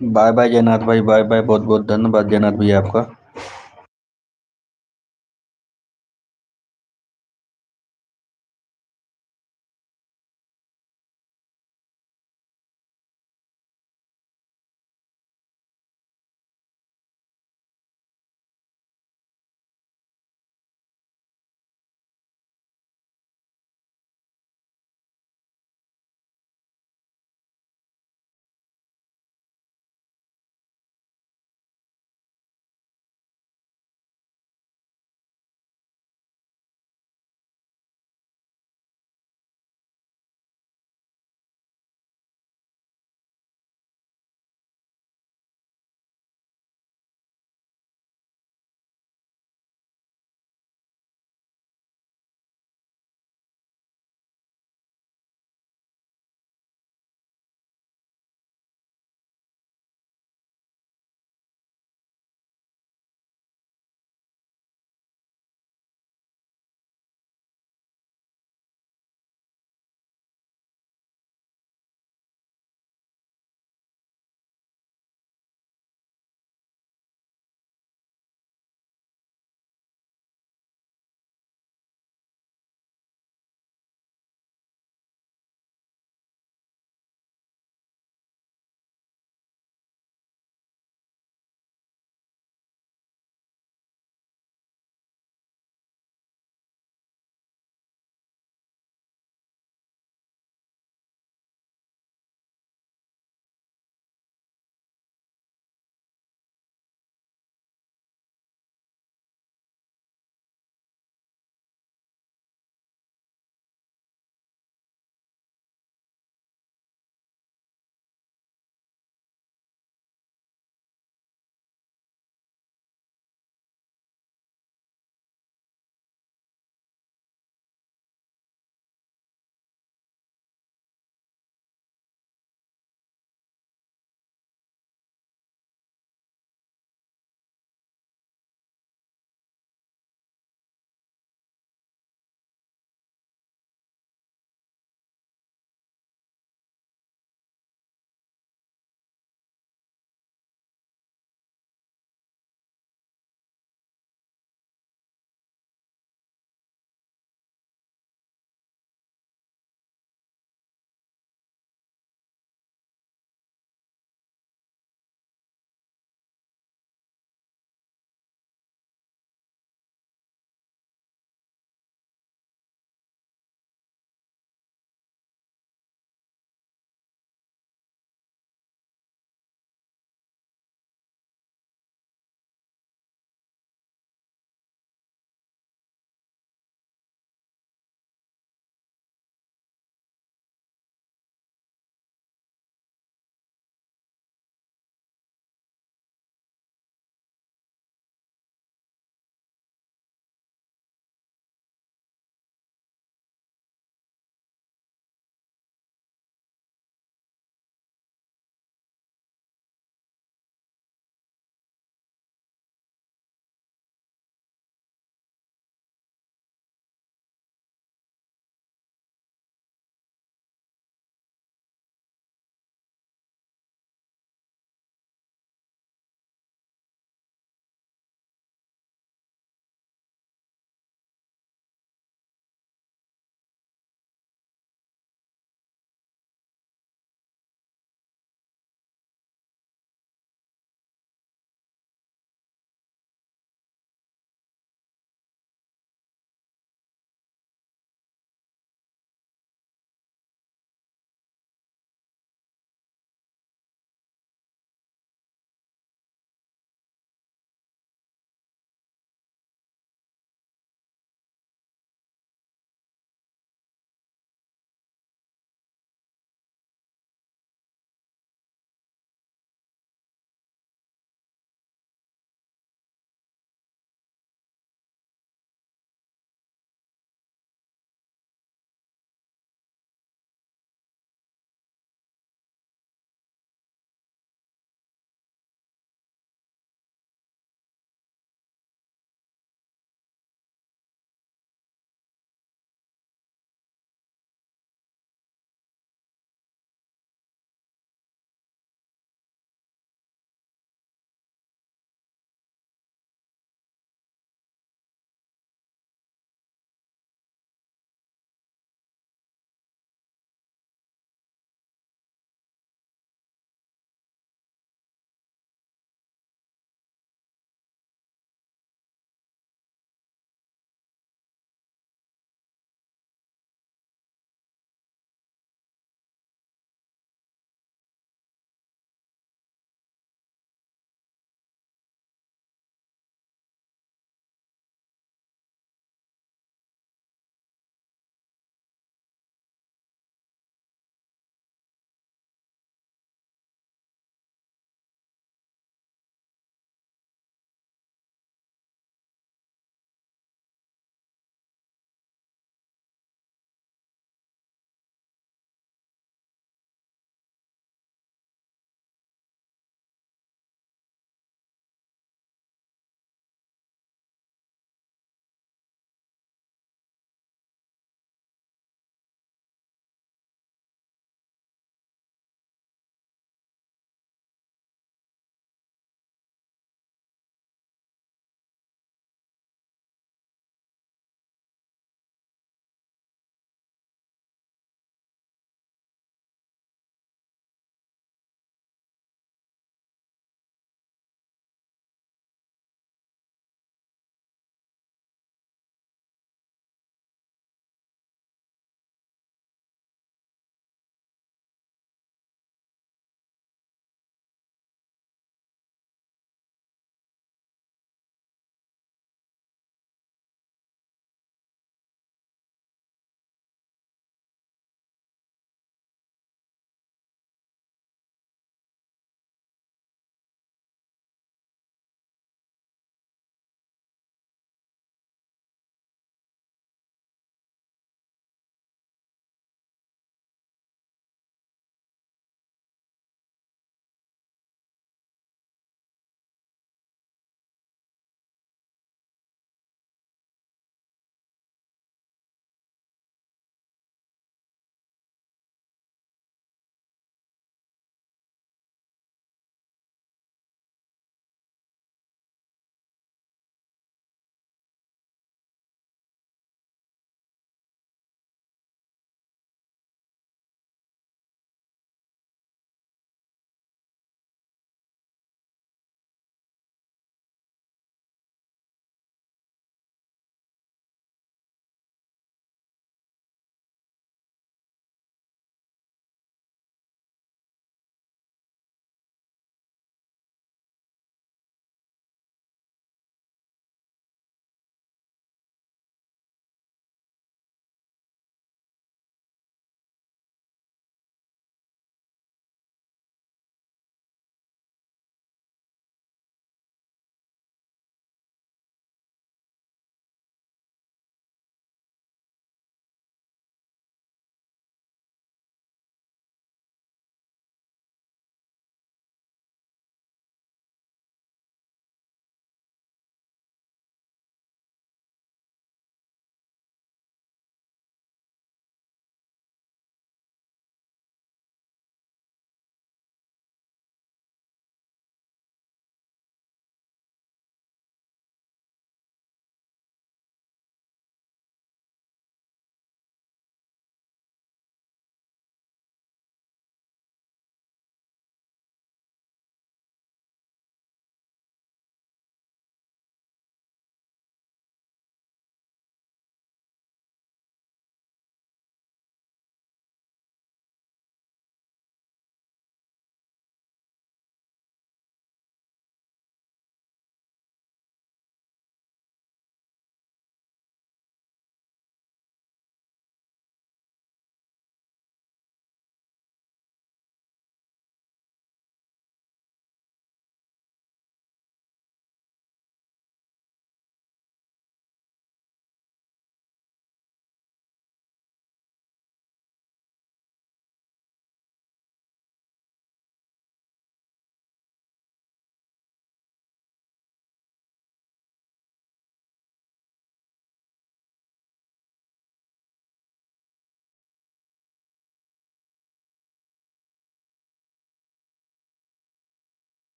बाय बाय जयनाथ भाई, बाय बाय। बहुत बहुत धन्यवाद जयनाथ भैया आपका।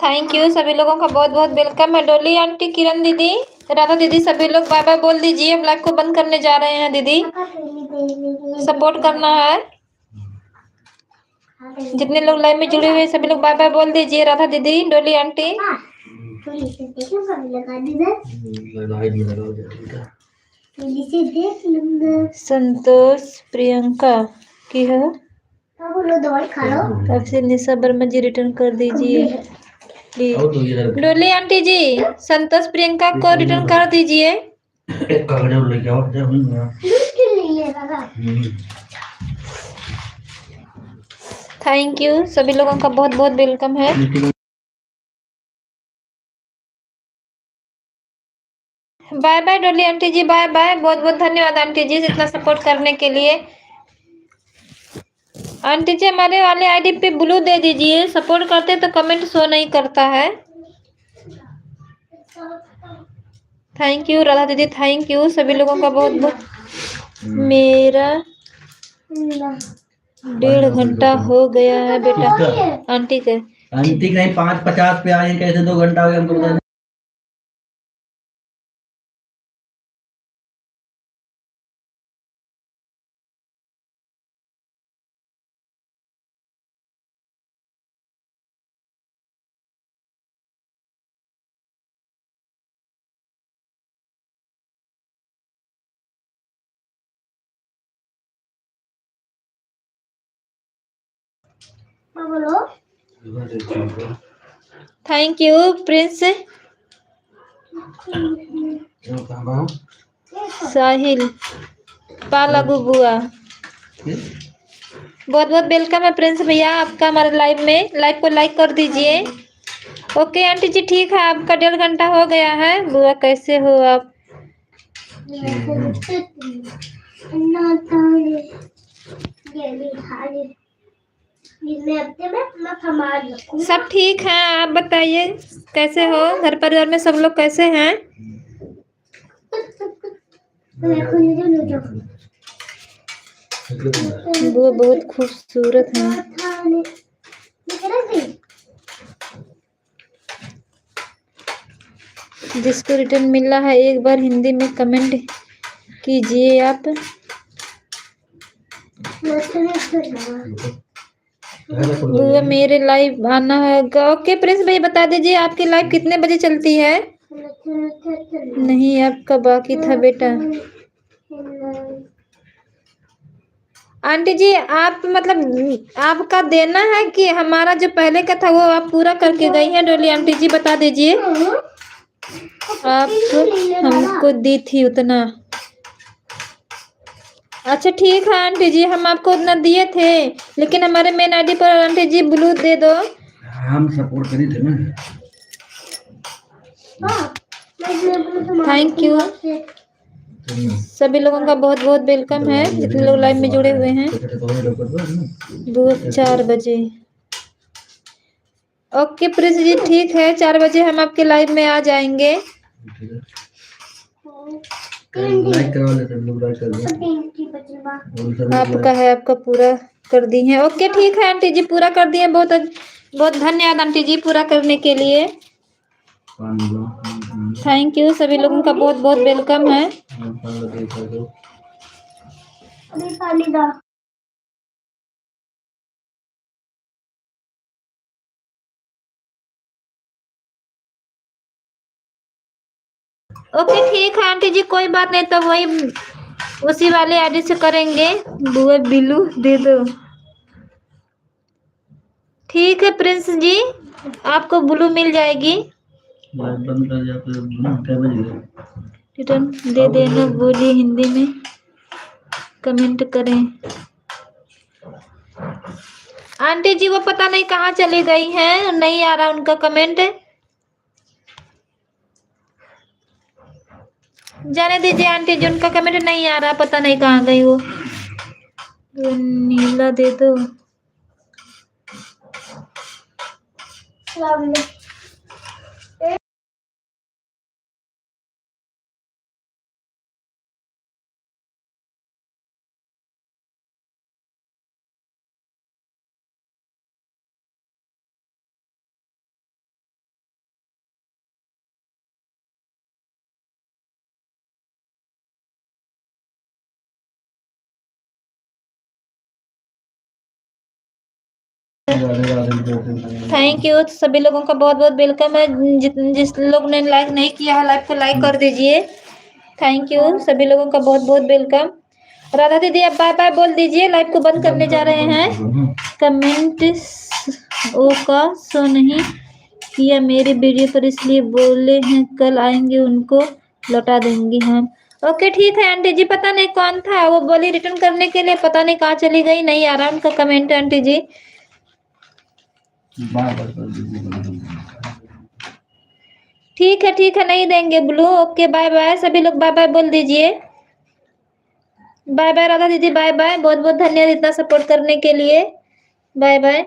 थैंक यू सभी लोगों का बहुत बहुत वेलकम है। डोली आंटी, किरण दीदी, राधा दीदी, सभी लोग बाय बाय बोल दीजिए। अब लाइव को बंद करने जा रहे हैं दीदी, सपोर्ट करना है। जितने लोग लाइव में जुड़े हुए हैं सभी लोग बाय बाय बोल दीजिए। राधा दीदी, डोली आंटी, संतोष, प्रियंका की है। अब से निशा वर्मा जी रिटर्न कर दीजिए प्लीज। डोली आंटी जी, संतोष प्रियंका को रिटर्न कर दीजिए। थैंक यू सभी लोगों का बहुत बहुत वेलकम है। बाय बाय डोली आंटी जी, बाय बाय। बहुत बहुत धन्यवाद आंटी जी इतना सपोर्ट करने के लिए। आंटी जी हमारे वाले आईडी पे ब्लू दे दीजिए, सपोर्ट करते तो कमेंट शो नहीं करता है। थैंक यू राधा दीदी, थैंक यू सभी लोगों का बहुत बहुत। मेरा 1.5 घंटा हो गया है बेटा। आंटी के आंटी कहीं 5:50 पे आए, कैसे 2 घंटा हो गया हमको बता। बोलो। थैंक यू प्रिंस साहिल पालागू बुआ, बहुत बहुत वेलकम है प्रिंस भैया आपका हमारे लाइव में। लाइव को लाइक कर दीजिए। ओके आंटी जी ठीक है, आपका 1.5 घंटा हो गया है। बुआ कैसे हो आप? सब ठीक है, आप बताइए कैसे हो? घर परिवार में सब लोग कैसे हैं? वो बहुत खूबसूरत है। जिसको रिटर्न मिला है एक बार हिंदी में कमेंट कीजिए आप। बुआ मेरे लाइव आना है। ओके प्रिंस भाई बता दीजिए आपकी लाइव कितने बजे चलती है? नहीं आपका बाकी था बेटा। आंटी जी आप मतलब आपका देना है कि हमारा जो पहले का था वो आप पूरा करके गई हैं? डोली आंटी जी बता दीजिए। आप हमको दी थी उतना। अच्छा ठीक है आंटी जी, हम आपको उतना दिए थे, लेकिन हमारे मेन आईडी पर आंटी जी ब्लू दे दो। हम सपोर्ट करी थे ना। थैंक यू सभी लोगों का बहुत बहुत वेलकम है जितने लोग लाइव में जुड़े हुए हैं। 4 बजे ओके प्रिंस जी ठीक है, 4 बजे हम आपके लाइव में आ जाएंगे। लाइक करवा लेते हैं, लोग लाइक कर दो। आपका है, आपका पूरा कर दी है। ओके ठीक है आंटी जी पूरा कर दिए। बहुत बहुत धन्यवाद आंटी जी पूरा करने के लिए। थैंक यू सभी लोगों का बहुत बहुत वेलकम है। पानी दा। ओके ठीक है आंटी जी कोई बात नहीं, तो वही उसी वाले आईडी से करेंगे। बुआ बिल्लू दे दो। ठीक है प्रिंस जी आपको ब्लू मिल जाएगी। रिटर्न दे देना, बोलिए हिंदी में कमेंट करें। आंटी जी वो पता नहीं कहाँ चली गई हैं, नहीं आ रहा उनका कमेंट। जाने दीजिए आंटी जी, उनका कमेंट नहीं आ रहा, पता नहीं कहाँ गई वो। नीला दे दो। थैंक यू सभी लोगों का बहुत बहुत वेलकम है। जिस लोग ने लाइक नहीं किया है लाइव को लाइक कर दीजिए। थैंक यू सभी लोगों का बहुत बहुत वेलकम। राधा दीदी आप बाय बाय बोल दीजिए, लाइव को बंद करने जा रहे हैं। कमेंट ओ का शो नहीं किया मेरी वीडियो पर, इसलिए बोले हैं कल आएंगे उनको लौटा देंगे हम। ओके ठीक है आंटी जी, पता नहीं कौन था वो बोली रिटर्न करने के लिए, पता नहीं कहाँ चली गई, नहीं आ रहा उनका कमेंट आंटी जी। ठीक है नहीं देंगे ब्लू। ओके बाय बाय सभी लोग, बाय बाय बोल दीजिए। बाय बाय राधा दीदी, बाय बाय, बहुत बहुत धन्यवाद इतना सपोर्ट करने के लिए। Bye bye.